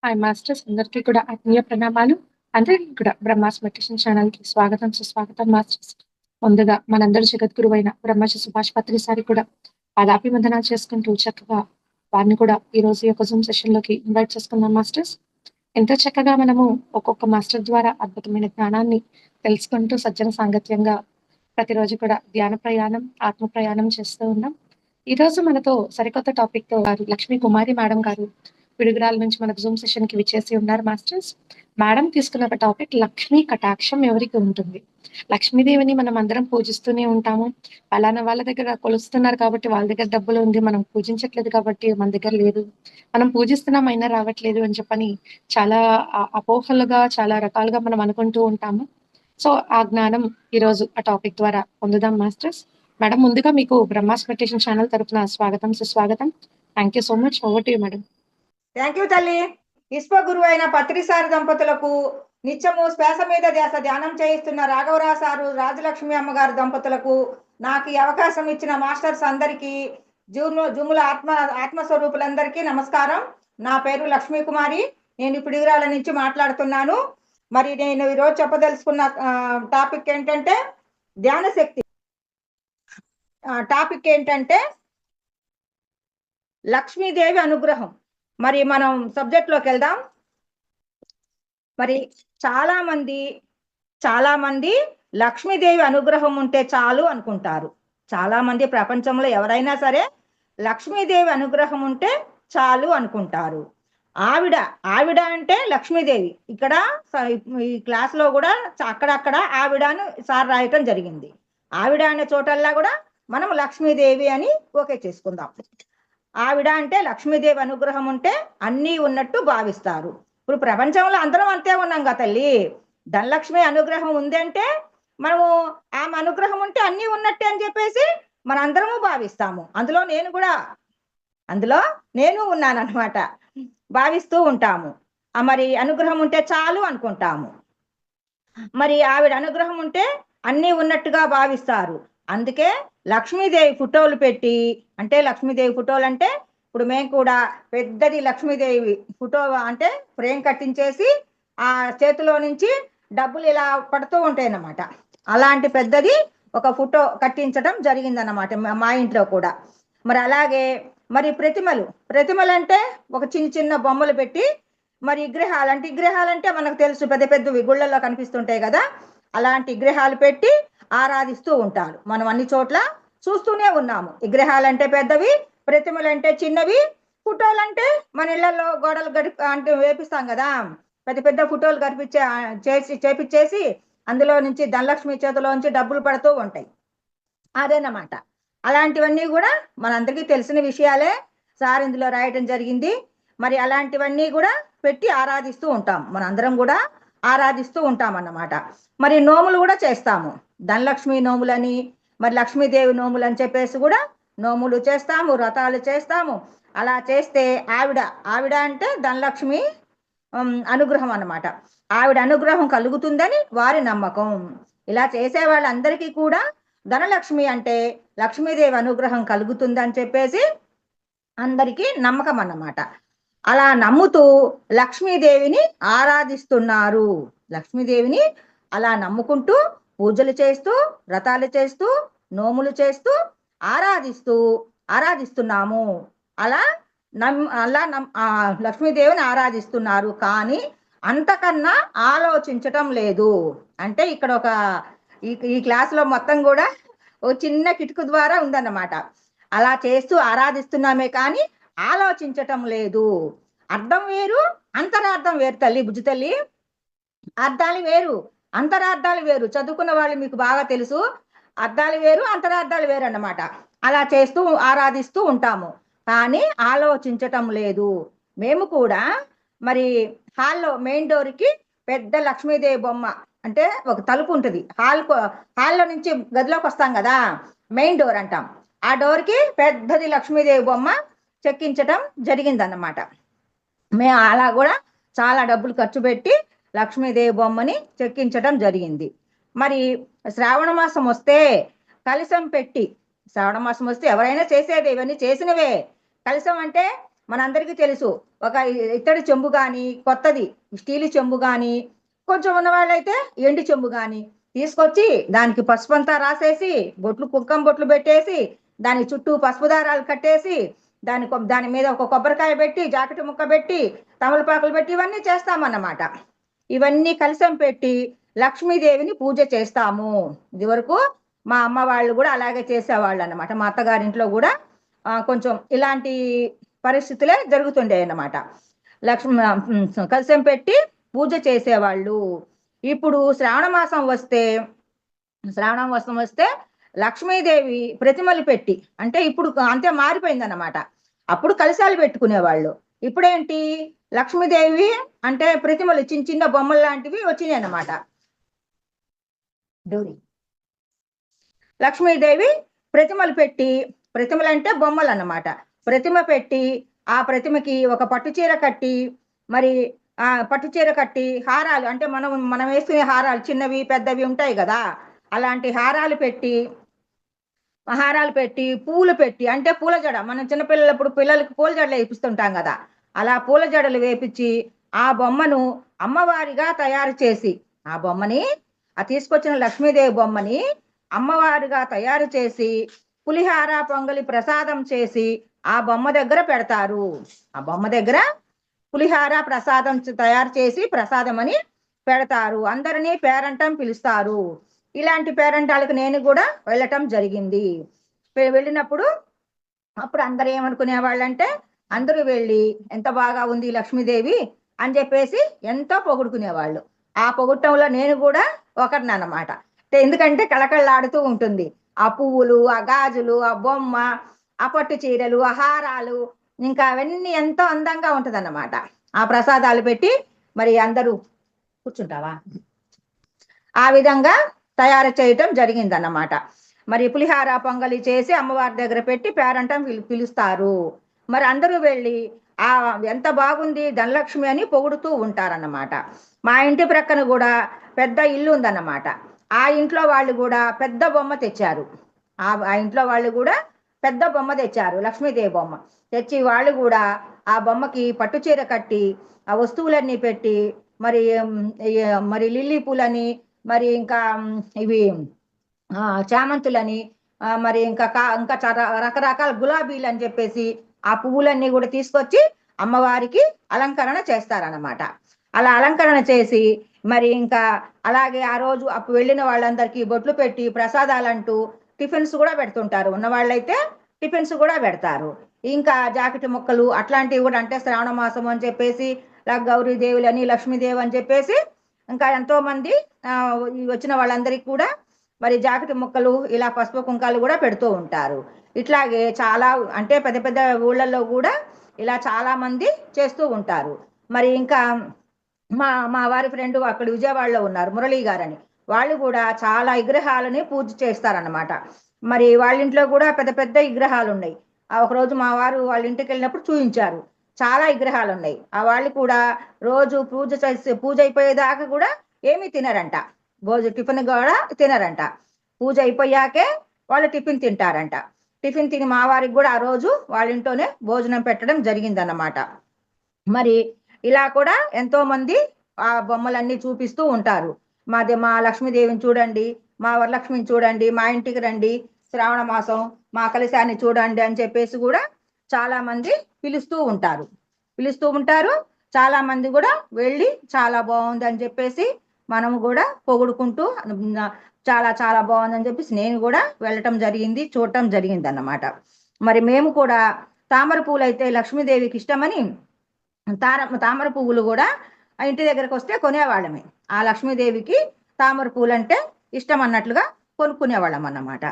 Hi masters అందరికీ కూడా ఆత్మీయ ప్రణామాలు. అందరికీ కూడా బ్రహ్మాస్ మెడిటేషన్ ఛానల్‌కి స్వాగతం, సుస్వాగతం మాస్టర్స్. ముందుగా మనందరి జగద్గురువైన బ్రహ్మర్షి సుభాష్ పత్రి సారికి కూడా పాదాభివందనాలు చేసుకుంటూ చక్కగా వారిని కూడా ఈరోజు ఈ యొక్క జూమ్ సెషన్‌లోకి ఇన్వైట్ చేసుకుందాం మాస్టర్స్. ఎంతో చక్కగా మనము ఒక్కొక్క మాస్టర్ ద్వారా అద్భుతమైన జ్ఞానాన్ని తెలుసుకుంటూ సజ్జన సాంగత్యంగా ప్రతిరోజు కూడా ధ్యాన ప్రయాణం, ఆత్మ ప్రయాణం చేస్తూ ఉన్నాం. ఈరోజు మనతో సరికొత్త టాపిక్‌తో గారు లక్ష్మీ కుమారి మేడం గారు పిడుగురాల నుంచి మనకు జూమ్ సెషన్‌కి విచ్చేసి ఉన్నారు మాస్టర్స్. మేడం తీసుకున్న ఒక టాపిక్ లక్ష్మీ కటాక్షం ఎవరికి ఉంటుంది? లక్ష్మీదేవిని మనం అందరం పూజిస్తూనే ఉంటాము. పలానా వాళ్ళ దగ్గర కొలుస్తున్నారు కాబట్టి వాళ్ళ దగ్గర డబ్బులు ఉంది. మనం పూజించట్లేదు కాబట్టి మన దగ్గర లేదు. మనం పూజిస్తున్నాం అయినా రావట్లేదు అని చెప్పని చాలా అపోహలుగా చాలా రకాలుగా మనం అనుకుంటూ ఉంటాము. సో, ఆ జ్ఞానం ఈరోజు ఆ టాపిక్ ద్వారా పొందుదాం మాస్టర్స్. మేడం ముందుగా మీకు బ్రహ్మాస్ మెడిటేషన్ ఛానల్ తరపున స్వాగతం, సుస్వాగతం. Thank you so much. Over to you madam. Thank you తల్లి. విశ్వ గురువు అయిన పత్రిసారి దంపతులకు నిత్యము శ్వాస మీద ధ్యాస ధ్యానం చేయిస్తున్న రాఘవరావు సారు రాజలక్ష్మి అమ్మగారు దంపతులకు నాకు ఈ అవకాశం ఇచ్చిన మాస్టర్స్ అందరికీ జూముల ఆత్మస్వరూపులందరికీ నమస్కారం. నా పేరు లక్ష్మీ కుమారి. నేను పిడుగురాల నుంచి మాట్లాడుతున్నాను. మరి నేను ఈరోజు చెప్పదలుచుకున్న టాపిక్ ఏంటంటే ధ్యాన శక్తి. టాపిక్ ఏంటంటే లక్ష్మీదేవి అనుగ్రహం. మరి మనం సబ్జెక్ట్ లోకి వెళ్దాం. మరి చాలా మంది లక్ష్మీదేవి అనుగ్రహం ఉంటే చాలు అనుకుంటారు. చాలా మంది ప్రపంచంలో ఎవరైనా సరే లక్ష్మీదేవి అనుగ్రహం ఉంటే చాలు అనుకుంటారు. ఆవిడ అంటే లక్ష్మీదేవి. ఇక్కడ ఈ క్లాస్ లో కూడా అక్కడక్కడ ఆవిడను సార్ రాయటం జరిగింది. ఆవిడ అనే చోటల్లా కూడా మనం లక్ష్మీదేవి అని ఓకే చేసుకుందాం. ఆవిడ అంటే లక్ష్మీదేవి అనుగ్రహం ఉంటే అన్నీ ఉన్నట్టు భావిస్తారు. ఇప్పుడు ప్రపంచంలో అందరం అంతే ఉన్నాం కదా తల్లి. ధనలక్ష్మి అనుగ్రహం ఉంది అంటే మనము ఆమె అనుగ్రహం ఉంటే అన్నీ ఉన్నట్టే అని చెప్పేసి మనందరము భావిస్తాము. అందులో నేను ఉన్నానన్నమాట. భావిస్తూ ఉంటాము. మరి అనుగ్రహం ఉంటే చాలు అనుకుంటాము. మరి ఆవిడ అనుగ్రహం ఉంటే అన్నీ ఉన్నట్టుగా భావిస్తారు. అందుకే లక్ష్మీదేవి ఫోటోలు పెట్టి, అంటే లక్ష్మీదేవి ఫోటోలు అంటే ఇప్పుడు మేము కూడా పెద్దది లక్ష్మీదేవి ఫోటో అంటే ఫ్రేమ్ కట్టించేసి ఆ చేతిలో నుంచి డబ్బులు ఇలా పడుతూ ఉంటాయి అన్నమాట. అలాంటి పెద్దది ఒక ఫోటో కట్టించడం జరిగిందన్నమాట మా ఇంట్లో కూడా. మరి అలాగే మరి ప్రతిమలు అంటే ఒక చిన్న బొమ్మలు పెట్టి, మరి విగ్రహాలంటే మనకు తెలుసు, పెద్ద పెద్దవి గుళ్ళల్లో కనిపిస్తుంటాయి కదా. అలాంటి విగ్రహాలు పెట్టి ఆరాధిస్తూ ఉంటారు. మనం అన్ని చోట్ల చూస్తూనే ఉన్నాము. విగ్రహాలంటే పెద్దవి, ప్రతిమలంటే చిన్నవి, ఫోటోలంటే మన ఇళ్లలో గోడలు అంటే వేపిస్తాం కదా. పెద్ద పెద్ద ఫోటోలు చేపించేసి అందులో నుంచి ధనలక్ష్మి చేతిలో నుంచి డబ్బులు పడుతూ ఉంటాయి. అదేనమాట. అలాంటివన్నీ కూడా మనందరికీ తెలిసిన విషయాలే. సార్ ఇందులో రాయటం జరిగింది. మరి అలాంటివన్నీ కూడా పెట్టి ఆరాధిస్తూ ఉంటాం. మనందరం కూడా ఆరాధిస్తూ ఉంటాం అన్నమాట. మరి నోములు కూడా చేస్తాము. ధనలక్ష్మి నోములని, మరి లక్ష్మీదేవి నోములు అని చెప్పేసి కూడా నోములు చేస్తాము, వ్రతాలు చేస్తాము. అలా చేస్తే ఆవిడ అంటే ధనలక్ష్మి అనుగ్రహం అన్నమాట. ఆవిడ అనుగ్రహం కలుగుతుందని వారి నమ్మకం. ఇలా చేసే వాళ్ళందరికీ కూడా ధనలక్ష్మి అంటే లక్ష్మీదేవి అనుగ్రహం కలుగుతుందని చెప్పేసి అందరికీ నమ్మకం అన్నమాట. అలా నమ్ముతూ లక్ష్మీదేవిని ఆరాధిస్తున్నారు. లక్ష్మీదేవిని అలా నమ్ముకుంటూ పూజలు చేస్తూ, వ్రతాలు చేస్తూ, నోములు చేస్తూ ఆరాధిస్తున్నాము. అలా లక్ష్మీదేవిని ఆరాధిస్తున్నారు. కానీ అంతకన్నా ఆలోచించటం లేదు. అంటే ఇక్కడ ఈ క్లాసులో మొత్తం కూడా ఒక చిన్న కిటుకు ద్వారా ఉందన్నమాట. అలా చేస్తూ ఆరాధిస్తున్నామే కానీ ఆలోచించటం లేదు. అర్థం వేరు, అంతరార్థం వేరు తల్లి, బుజ్జి తల్లి. అర్థాలు వేరు, అంతరార్థాలు వేరు. చదువుకున్న వాళ్ళు మీకు బాగా తెలుసు. అర్థాలు వేరు, అంతరార్థాలు వేరు అన్నమాట. అలా చేస్తూ ఆరాధిస్తూ ఉంటాము కానీ ఆలోచించటం లేదు. మేము కూడా మరి హాల్లో మెయిన్ డోర్కి పెద్ద లక్ష్మీదేవి బొమ్మ, అంటే ఒక తలుపు ఉంటుంది. హాల్లో నుంచి గదిలోకి వస్తాం కదా, మెయిన్ డోర్ అంటాం. ఆ డోర్కి పెద్దది లక్ష్మీదేవి బొమ్మ చెక్కించటం జరిగిందన్నమాట. మేము అలా కూడా చాలా డబ్బులు ఖర్చు పెట్టి లక్ష్మీదేవి బొమ్మని చెక్కించడం జరిగింది. మరి శ్రావణ మాసం వస్తే కలశం పెట్టి, శ్రావణ మాసం వస్తే ఎవరైనా చేసేది, ఇవన్నీ చేసినవే. కలశం అంటే మనందరికీ తెలుసు. ఒక ఇత్తడి చెంబు కానీ, కొత్తది స్టీలు చెంబు కానీ, కొంచెం ఉన్న వాళ్ళైతే ఎండి చెంబు కానీ తీసుకొచ్చి దానికి పసుపు అంతా రాసేసి, కుంకుమ బొట్లు పెట్టేసి, దాని చుట్టూ పసుపు దారాలు కట్టేసి, దాని మీద ఒక కొబ్బరికాయ పెట్టి, జాకెట్ ముక్క పెట్టి, తమలపాకులు పెట్టి ఇవన్నీ చేస్తామన్నమాట. ఇవన్నీ కలశం పెట్టి లక్ష్మీదేవిని పూజ చేస్తాము. ఇది వరకు మా అమ్మ వాళ్ళు కూడా అలాగే చేసేవాళ్ళు అన్నమాట. మా అత్తగారింట్లో కూడా కొంచెం ఇలాంటి పరిస్థితులే జరుగుతుండే అన్నమాట. కలశం పెట్టి పూజ చేసేవాళ్ళు. ఇప్పుడు శ్రావణ మాసం వస్తే లక్ష్మీదేవి ప్రతిమలు పెట్టి, అంటే ఇప్పుడు అంతే మారిపోయిందన్నమాట. అప్పుడు కలశాలు పెట్టుకునేవాళ్ళు. ఇప్పుడేంటి, లక్ష్మీదేవి అంటే ప్రతిమలు చిన్న చిన్న బొమ్మలు లాంటివి వచ్చినాయి అన్నమాట. లక్ష్మీదేవి ప్రతిమలు పెట్టి, ప్రతిమలు అంటే బొమ్మలు అన్నమాట, ప్రతిమ పెట్టి ఆ ప్రతిమకి ఒక పట్టుచీర కట్టి, మరి ఆ పట్టుచీర కట్టి హారాలు, అంటే మనం వేసుకునే హారాలు చిన్నవి పెద్దవి ఉంటాయి కదా, అలాంటి హారాలు పెట్టి పూలు పెట్టి, అంటే పూల జడ, మనం చిన్నపిల్లలప్పుడు పిల్లలకి పూల జడలు వేపిస్తుంటాం కదా, అలా పూల జడలు వేపించి ఆ బొమ్మను అమ్మవారిగా తయారు చేసి, ఆ బొమ్మని తీసుకొచ్చిన లక్ష్మీదేవి బొమ్మని అమ్మవారిగా తయారు చేసి పులిహార పొంగలి ప్రసాదం చేసి ఆ బొమ్మ దగ్గర పెడతారు. ఆ బొమ్మ దగ్గర పులిహార ప్రసాదం తయారు చేసి ప్రసాదం అని పెడతారు. అందరినీ పేరంటం పిలుస్తారు. ఇలాంటి పేరంటాలకు నేను కూడా వెళ్ళటం జరిగింది. వెళ్ళినప్పుడు అప్పుడు అందరూ ఏమనుకునే వాళ్ళంటే, అందరూ వెళ్ళి ఎంత బాగా ఉంది లక్ష్మీదేవి అని చెప్పేసి ఎంతో పొగుడుకునేవాళ్ళు. ఆ పొగుట్టంలో నేను కూడా ఒకరినన్నమాట. ఎందుకంటే కళకళలాడుతూ ఉంటుంది. ఆ పువ్వులు, ఆ గాజులు, ఆ బొమ్మ, ఆ పట్టు చీరలు, ఆ హారాలు, ఇంకా అవన్నీ ఎంతో అందంగా ఉంటదన్నమాట. ఆ ప్రసాదాలు పెట్టి మరి అందరూ కూర్చుంటావా, ఆ విధంగా తయారు చేయటం జరిగిందన్నమాట. మరి పులిహార పొంగలి చేసి అమ్మవారి దగ్గర పెట్టి పేరంటం పిలుస్తారు. మరి అందరూ వెళ్ళి ఎంత బాగుంది ధనలక్ష్మి అని పొగుడుతూ ఉంటారన్నమాట. మా ఇంటి ప్రక్కన కూడా పెద్ద ఇల్లు ఉందన్నమాట. ఆ ఇంట్లో వాళ్ళు కూడా పెద్ద బొమ్మ తెచ్చారు. ఆ ఇంట్లో వాళ్ళు కూడా పెద్ద బొమ్మ తెచ్చారు, లక్ష్మీదేవి బొమ్మ తెచ్చి వాళ్ళు కూడా ఆ బొమ్మకి పట్టుచీర కట్టి ఆ వస్తువులన్నీ పెట్టి, మరి లిల్లీ పూలని, మరి ఇంకా ఇవి చామంతులని, మరి ఇంకా రకరకాల గులాబీలు అని చెప్పేసి ఆ పువ్వులన్నీ కూడా తీసుకొచ్చి అమ్మవారికి అలంకరణ చేస్తారన్నమాట. అలా అలంకరణ చేసి మరి ఇంకా అలాగే ఆ రోజు అప్పుడు వెళ్ళిన వాళ్ళందరికీ బొట్లు పెట్టి ప్రసాదాలంటూ టిఫిన్స్ కూడా పెడుతుంటారు. ఉన్నవాళ్ళైతే టిఫిన్స్ కూడా పెడతారు. ఇంకా జాకెట్ ముక్కలు అట్లాంటివి కూడా, అంటే శ్రావణ మాసం అని చెప్పేసి గౌరీదేవులని, లక్ష్మీదేవి అని చెప్పేసి ఇంకా ఎంతో మంది వచ్చిన వాళ్ళందరికీ కూడా మరి జాకెట్ ముక్కలు, ఇలా పసుపు కుంకాలు కూడా పెడుతూ ఉంటారు. ఇట్లాగే చాలా, అంటే పెద్ద పెద్ద ఊళ్ళల్లో కూడా ఇలా చాలా మంది చేస్తూ ఉంటారు. మరి ఇంకా మా వారి ఫ్రెండ్ అక్కడ విజయవాడలో ఉన్నారు, మురళీ గారని, వాళ్ళు కూడా చాలా విగ్రహాలని పూజ చేస్తారన్నమాట. మరి వాళ్ళ ఇంట్లో కూడా పెద్ద పెద్ద విగ్రహాలు ఉన్నాయి. ఒకరోజు మా వారు వాళ్ళ ఇంటికి వెళ్ళినప్పుడు చూపించారు, చాలా విగ్రహాలు ఉన్నాయి. ఆ వాళ్ళు కూడా రోజు పూజ అయిపోయేదాకా కూడా ఏమీ తినరంట, టిఫిన్ కూడా తినరంట. పూజ అయిపోయాకే వాళ్ళు టిఫిన్ తింటారంట. టిఫిన్ తిని మా వారికి కూడా ఆ రోజు వాళ్ళ ఇంట్లోనే భోజనం పెట్టడం జరిగిందన్నమాట. మరి ఇలా కూడా ఎంతో మంది ఆ బొమ్మలన్నీ చూపిస్తూ ఉంటారు. మా లక్ష్మీదేవిని చూడండి, మా వరలక్ష్మిని చూడండి, మా ఇంటికి రండి, శ్రావణ మాసం మా కలశాన్ని చూడండి అని చెప్పేసి కూడా చాలా మంది పిలుస్తూ ఉంటారు. చాలా మంది కూడా వెళ్ళి చాలా బాగుంది అని చెప్పేసి మనము కూడా పొగుడుకుంటూ చాలా చాలా బాగుందని చెప్పేసి నేను కూడా వెళ్ళటం జరిగింది, చూడటం జరిగింది అన్నమాట. మరి మేము కూడా తామర పూలు అయితే లక్ష్మీదేవికి ఇష్టమని తామర పువ్వులు కూడా ఇంటి దగ్గరకు వస్తే కొనేవాళ్ళమే. ఆ లక్ష్మీదేవికి తామర పూలు అంటే ఇష్టం అన్నట్లుగా కొనుక్కునేవాళ్ళం అన్నమాట.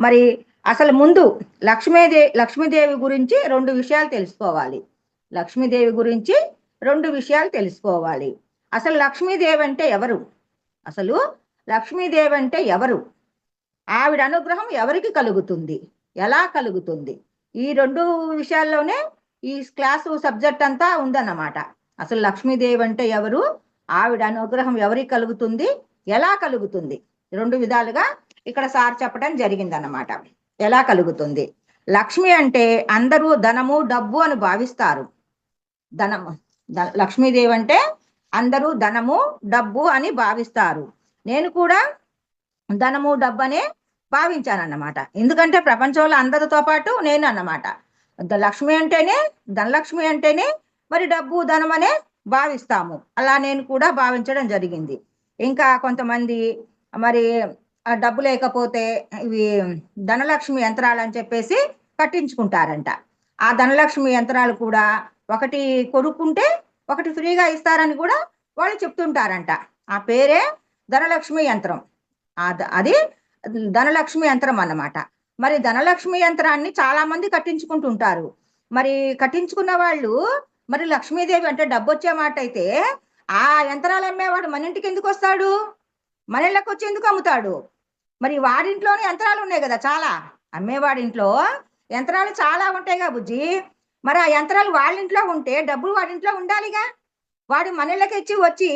మరి అసలు ముందు లక్ష్మీదేవి గురించి రెండు విషయాలు తెలుసుకోవాలి. లక్ష్మీదేవి గురించి రెండు విషయాలు తెలుసుకోవాలి. అసలు లక్ష్మీదేవి అంటే ఎవరు? ఆవిడ అనుగ్రహం ఎవరికి కలుగుతుంది, ఎలా కలుగుతుంది? ఈ రెండు విషయాల్లోనే ఈ క్లాసు సబ్జెక్ట్ అంతా ఉందన్నమాట. అసలు లక్ష్మీదేవి అంటే ఎవరు, ఆవిడ అనుగ్రహం ఎవరికి కలుగుతుంది, ఎలా కలుగుతుంది, రెండు విధాలుగా ఇక్కడ సార్ చెప్పడం జరిగిందన్నమాట. ఎలా కలుగుతుంది? లక్ష్మి అంటే అందరూ ధనము డబ్బు అని భావిస్తారు. ధనము లక్ష్మీదేవి అంటే అందరూ ధనము డబ్బు అని భావిస్తారు. నేను కూడా ధనము డబ్బు అనే భావించానన్నమాట. ఎందుకంటే ప్రపంచంలో అందరితో పాటు నేను అన్నమాట. లక్ష్మి అంటేనే ధనలక్ష్మి అంటేనే మరి డబ్బు ధనం అనే భావిస్తాము. అలా నేను కూడా భావించడం జరిగింది. ఇంకా కొంతమంది మరి ఆ డబ్బు లేకపోతే ఇవి ధనలక్ష్మి యంత్రాలు అని చెప్పేసి కట్టించుకుంటారంట. ఆ ధనలక్ష్మి యంత్రాలు కూడా ఒకటి కొనుక్కుంటే ఒకటి ఫ్రీగా ఇస్తారని కూడా వాళ్ళు చెప్తుంటారంట. ఆ పేరే ధనలక్ష్మి యంత్రం. అది ధనలక్ష్మి యంత్రం అన్నమాట. మరి ధనలక్ష్మి యంత్రాన్ని చాలా మంది కట్టించుకుంటుంటారు. మరి కట్టించుకున్న వాళ్ళు మరి లక్ష్మీదేవి అంటే డబ్బు వచ్చే మాట అయితే ఆ యంత్రాలు అమ్మేవాడు మన ఇంటికి ఎందుకు వస్తాడు? మన ఇళ్ళకి వచ్చి ఎందుకు అమ్ముతాడు? మరి వాడింట్లోనే యంత్రాలు ఉన్నాయి కదా చాలా. అమ్మేవాడింట్లో యంత్రాలు చాలా ఉంటాయిగా బుజ్జి. మరి ఆ యంత్రాలు వాళ్ళింట్లో ఉంటే డబ్బులు వాడింట్లో ఉండాలిగా. వాడు మన ఇళ్ళకి ఇచ్చి వచ్చి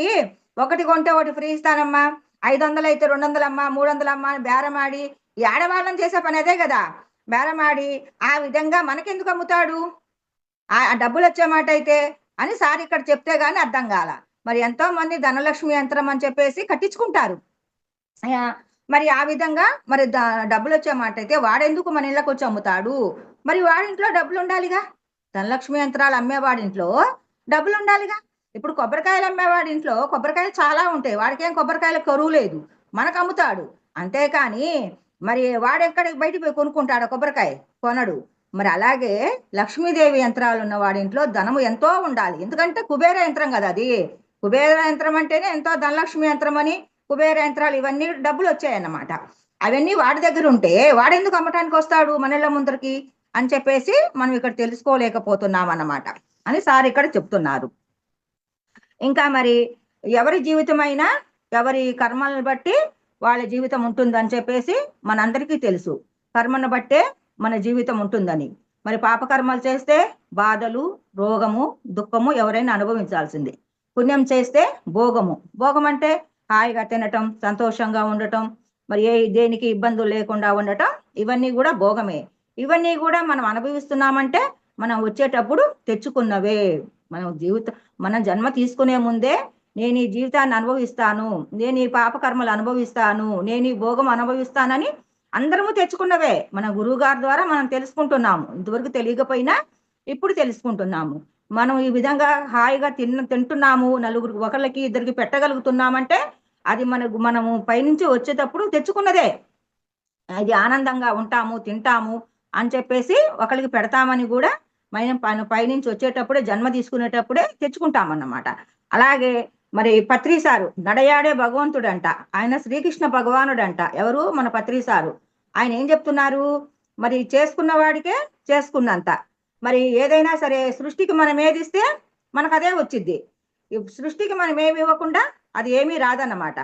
ఒకటి కొంటే ఒకటి ఫ్రీ ఇస్తానమ్మా, 500 అయితే 200 అమ్మా, 300 అమ్మా అని బేరమాడి ఈ ఆడవాళ్ళని చేసే పని అదే కదా. బేరమాడి ఆ విధంగా మనకెందుకు అమ్ముతాడు? ఆ డబ్బులు వచ్చే మాట అయితే అని సార్ ఇక్కడ చెప్తే గానీ అర్థం కాల. మరి ఎంతో మంది ధనలక్ష్మి యంత్రం అని చెప్పేసి కట్టించుకుంటారు. మరి ఆ విధంగా మరి డబ్బులు వచ్చే మాట అయితే వాడెందుకు మన ఇళ్ళకి వచ్చి అమ్ముతాడు? మరి వాడింట్లో డబ్బులు ఉండాలిగా. ధనలక్ష్మి యంత్రాలు అమ్మేవాడింట్లో డబ్బులు ఉండాలిగా. ఇప్పుడు కొబ్బరికాయలు అమ్మేవాడింట్లో కొబ్బరికాయలు చాలా ఉంటాయి. వాడికేం కొబ్బరికాయల కరువు లేదు, మనకు అమ్ముతాడు. అంతేకాని మరి వాడెక్కడికి బయటికి పోయి కొనుక్కుంటాడు కొబ్బరికాయ? కొనడు. మరి అలాగే లక్ష్మీదేవి యంత్రాలు ఉన్న వాడింట్లో ధనము ఎంతో ఉండాలి. ఎందుకంటే కుబేర యంత్రం కదా అది. కుబేర యంత్రం అంటేనే ఎంతో ధనలక్ష్మి యంత్రం అని కుబేర యంత్రాలు ఇవన్నీ డబ్బులు వచ్చాయన్నమాట. అవన్నీ వాడి దగ్గర ఉంటే వాడెందుకు అమ్మటానికి వస్తాడు మన ఇళ్ళ ముందరికి అని చెప్పేసి మనం ఇక్కడ తెలుసుకోలేకపోతున్నాం అన్నమాట అని సార్ ఇక్కడ చెప్తున్నారు. ఇంకా మరి ఎవరి జీవితమైనా ఎవరి కర్మలను బట్టి వాళ్ళ జీవితం ఉంటుందని చెప్పేసి మనందరికీ తెలుసు. కర్మను బట్టే మన జీవితం ఉంటుందని. మరి పాపకర్మలు చేస్తే బాధలు, రోగము, దుఃఖము ఎవరైనా అనుభవించాల్సింది. పుణ్యం చేస్తే భోగము. భోగం అంటే హాయిగా తినటం, సంతోషంగా ఉండటం, మరి దేనికి ఇబ్బందులు లేకుండా ఉండటం, ఇవన్నీ కూడా భోగమే. ఇవన్నీ కూడా మనం అనుభవిస్తున్నామంటే మనం వచ్చేటప్పుడు తెచ్చుకున్నవే. మనం జన్మ తీసుకునే ముందే నేను ఈ జీవితాన్ని అనుభవిస్తాను, నేను ఈ పాపకర్మలు అనుభవిస్తాను, నేను ఈ భోగం అనుభవిస్తానని అందరము తెచ్చుకున్నవే. మన గురువు గారి ద్వారా మనం తెలుసుకుంటున్నాము. ఇంతవరకు తెలియకపోయినా ఇప్పుడు తెలుసుకుంటున్నాము. మనం ఈ విధంగా హాయిగా తింటున్నాము, నలుగురికి ఒకళ్ళకి ఇద్దరికి పెట్టగలుగుతున్నామంటే అది మనము పైనుంచి వచ్చేటప్పుడు తెచ్చుకున్నదే. అది ఆనందంగా ఉంటాము, తింటాము అని చెప్పేసి ఒకరికి పెడతామని కూడా మనం పైనుంచి వచ్చేటప్పుడే జన్మ తీసుకునేటప్పుడే తెచ్చుకుంటామన్నమాట. అలాగే మరి పత్రిసారు నడయాడే భగవంతుడంట. ఆయన శ్రీకృష్ణ భగవానుడంట. ఎవరు? మన పత్రిసారు. ఆయన ఏం చెప్తున్నారు? మరి చేసుకున్న వాడికే చేసుకున్నంత. మరి ఏదైనా సరే సృష్టికి మనం ఏదిస్తే మనకు అదే వచ్చిద్ది. సృష్టికి మనం ఏమి ఇవ్వకుండా అది ఏమీ రాదన్నమాట.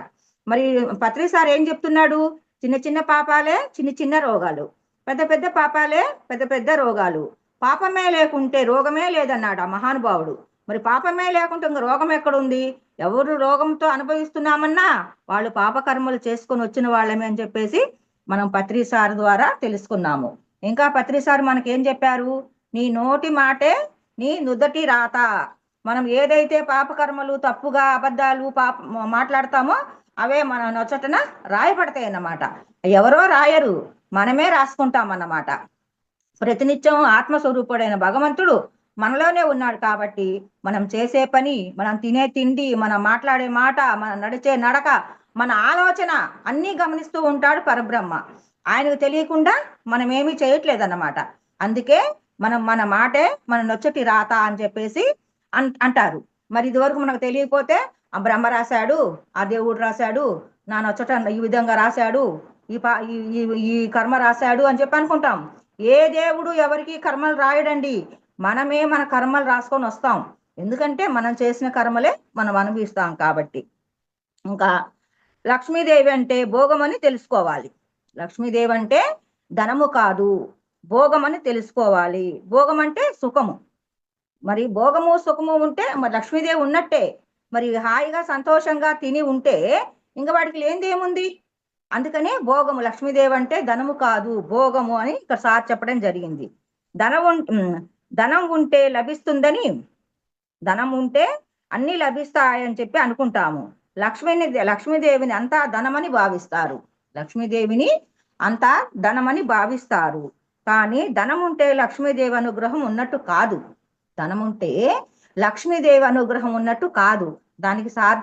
మరి పత్రిసారు ఏం చెప్తున్నాడు? చిన్న చిన్న పాపాలే చిన్న చిన్న రోగాలు, పెద్ద పెద్ద పాపాలే పెద్ద పెద్ద రోగాలు. పాపమే లేకుంటే రోగమే లేదన్నాడు ఆ మహానుభావుడు. మరి పాపమే లేకుంటే ఇంక రోగం ఎక్కడుంది? ఎవరు రోగంతో అనుభవిస్తున్నామన్నా వాళ్ళు పాపకర్మలు చేసుకొని వచ్చిన వాళ్ళమే అని చెప్పేసి మనం పత్రిసారు ద్వారా తెలుసుకున్నాము. ఇంకా పత్రిసారు మనకేం చెప్పారు? నీ నోటి మాటే నీ నుదటి రాత. మనం ఏదైతే పాపకర్మలు, తప్పుగా అబద్ధాలు మాట్లాడతామో అవే మన నొచ్చటన రాయబడతాయి అన్నమాట. ఎవరో రాయరు, మనమే రాసుకుంటామన్నమాట. ప్రతినిత్యం ఆత్మస్వరూపుడైన భగవంతుడు మనలోనే ఉన్నాడు కాబట్టి మనం చేసే పని, మనం తినే తిండి, మనం మాట్లాడే మాట, మనం నడిచే నడక, మన ఆలోచన అన్నీ గమనిస్తూ ఉంటాడు పరబ్రహ్మ. ఆయనకు తెలియకుండా మనం ఏమీ చేయట్లేదన్నమాట. అందుకే మన మాటే మన నొచ్చటి రాత అని చెప్పేసి అంటారు. మరి ఇదివరకు మనకు తెలియకపోతే ఆ బ్రహ్మ రాశాడు, ఆ దేవుడు రాశాడు, నా నొచ్చట ఈ విధంగా రాశాడు, ఈ కర్మ రాశాడు అని చెప్పి అనుకుంటాం. ఏ దేవుడు ఎవరికి కర్మలు రాయడండి. మనమే మన కర్మలు రాసుకొని వస్తాం. ఎందుకంటే మనం చేసిన కర్మలే మనం అనుభవిస్తాం కాబట్టి. ఇంకా లక్ష్మీదేవి అంటే భోగమని తెలుసుకోవాలి. లక్ష్మీదేవి అంటే ధనము కాదు, భోగమని తెలుసుకోవాలి. భోగం అంటే సుఖము. మరి భోగము సుఖము ఉంటే మరి లక్ష్మీదేవి ఉన్నట్టే. మరి హాయిగా సంతోషంగా తిని ఉంటే ఇంకా వాడికి లేనిది ఏముంది? అందుకనే భోగము, లక్ష్మీదేవి అంటే ధనము కాదు భోగము అని ఇక్కడ సార్ చెప్పడం జరిగింది. ధనం ఉంటే లభిస్తుందని, ధనం ఉంటే అన్ని లభిస్తాయని చెప్పి అనుకుంటాము. లక్ష్మీదేవిని అంతా ధనమని భావిస్తారు. లక్ష్మీదేవిని అంతా ధనమని భావిస్తారు. కానీ ధనం ఉంటే లక్ష్మీదేవి అనుగ్రహం ఉన్నట్టు కాదు. ధనం ఉంటే లక్ష్మీదేవి అనుగ్రహం ఉన్నట్టు కాదు. దానికి సార్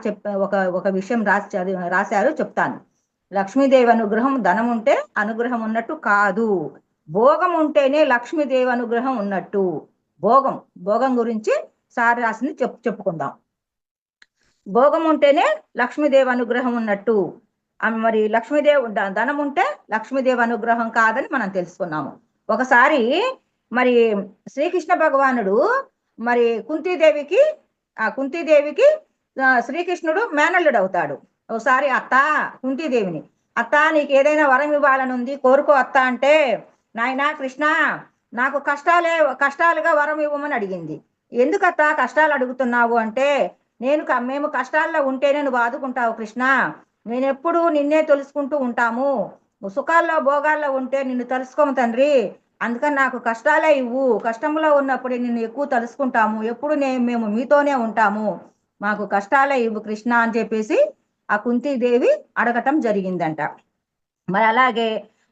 ఒక విషయం రాశారు, చెప్తాను. లక్ష్మీదేవి అనుగ్రహం, ధనం ఉంటే అనుగ్రహం ఉన్నట్టు కాదు. భోగం ఉంటేనే లక్ష్మీదేవి అనుగ్రహం ఉన్నట్టు. భోగం గురించి సార్ రాసింది చెప్పుకుందాం. భోగం ఉంటేనే లక్ష్మీదేవి అనుగ్రహం ఉన్నట్టు. మరి లక్ష్మీదేవి ధనం ఉంటే లక్ష్మీదేవి అనుగ్రహం కాదని మనం తెలుసుకున్నాము. ఒకసారి మరి శ్రీకృష్ణ భగవానుడు మరి కుంతీదేవికి శ్రీకృష్ణుడు మేనల్లుడు అవుతాడు. ఒకసారి కుంతీదేవిని, అత్త నీకు ఏదైనా వరం ఇవ్వాలని ఉంది, కోరుకో అత్త అంటే, నాయనా కృష్ణ నాకు కష్టాలుగా వరం ఇవ్వమని అడిగింది. ఎందుకత్త కష్టాలు అడుగుతున్నావు అంటే, మేము కష్టాల్లో ఉంటేనే నువ్వు ఆదుకుంటావు కృష్ణ, నేను ఎప్పుడు నిన్నే తెలుసుకుంటూ ఉంటాము, సుఖాల్లో భోగాల్లో ఉంటే నిన్ను తెలుసుకోము తండ్రి, అందుకని నాకు కష్టాలే ఇవ్వు, కష్టంలో ఉన్నప్పుడు నిన్ను ఎక్కువ తెలుసుకుంటాము, ఎప్పుడు మేము మీతోనే ఉంటాము, మాకు కష్టాలే ఇవ్వు కృష్ణ అని చెప్పేసి ఆ కుంతీదేవి అడగటం జరిగిందంట. మరి అలాగే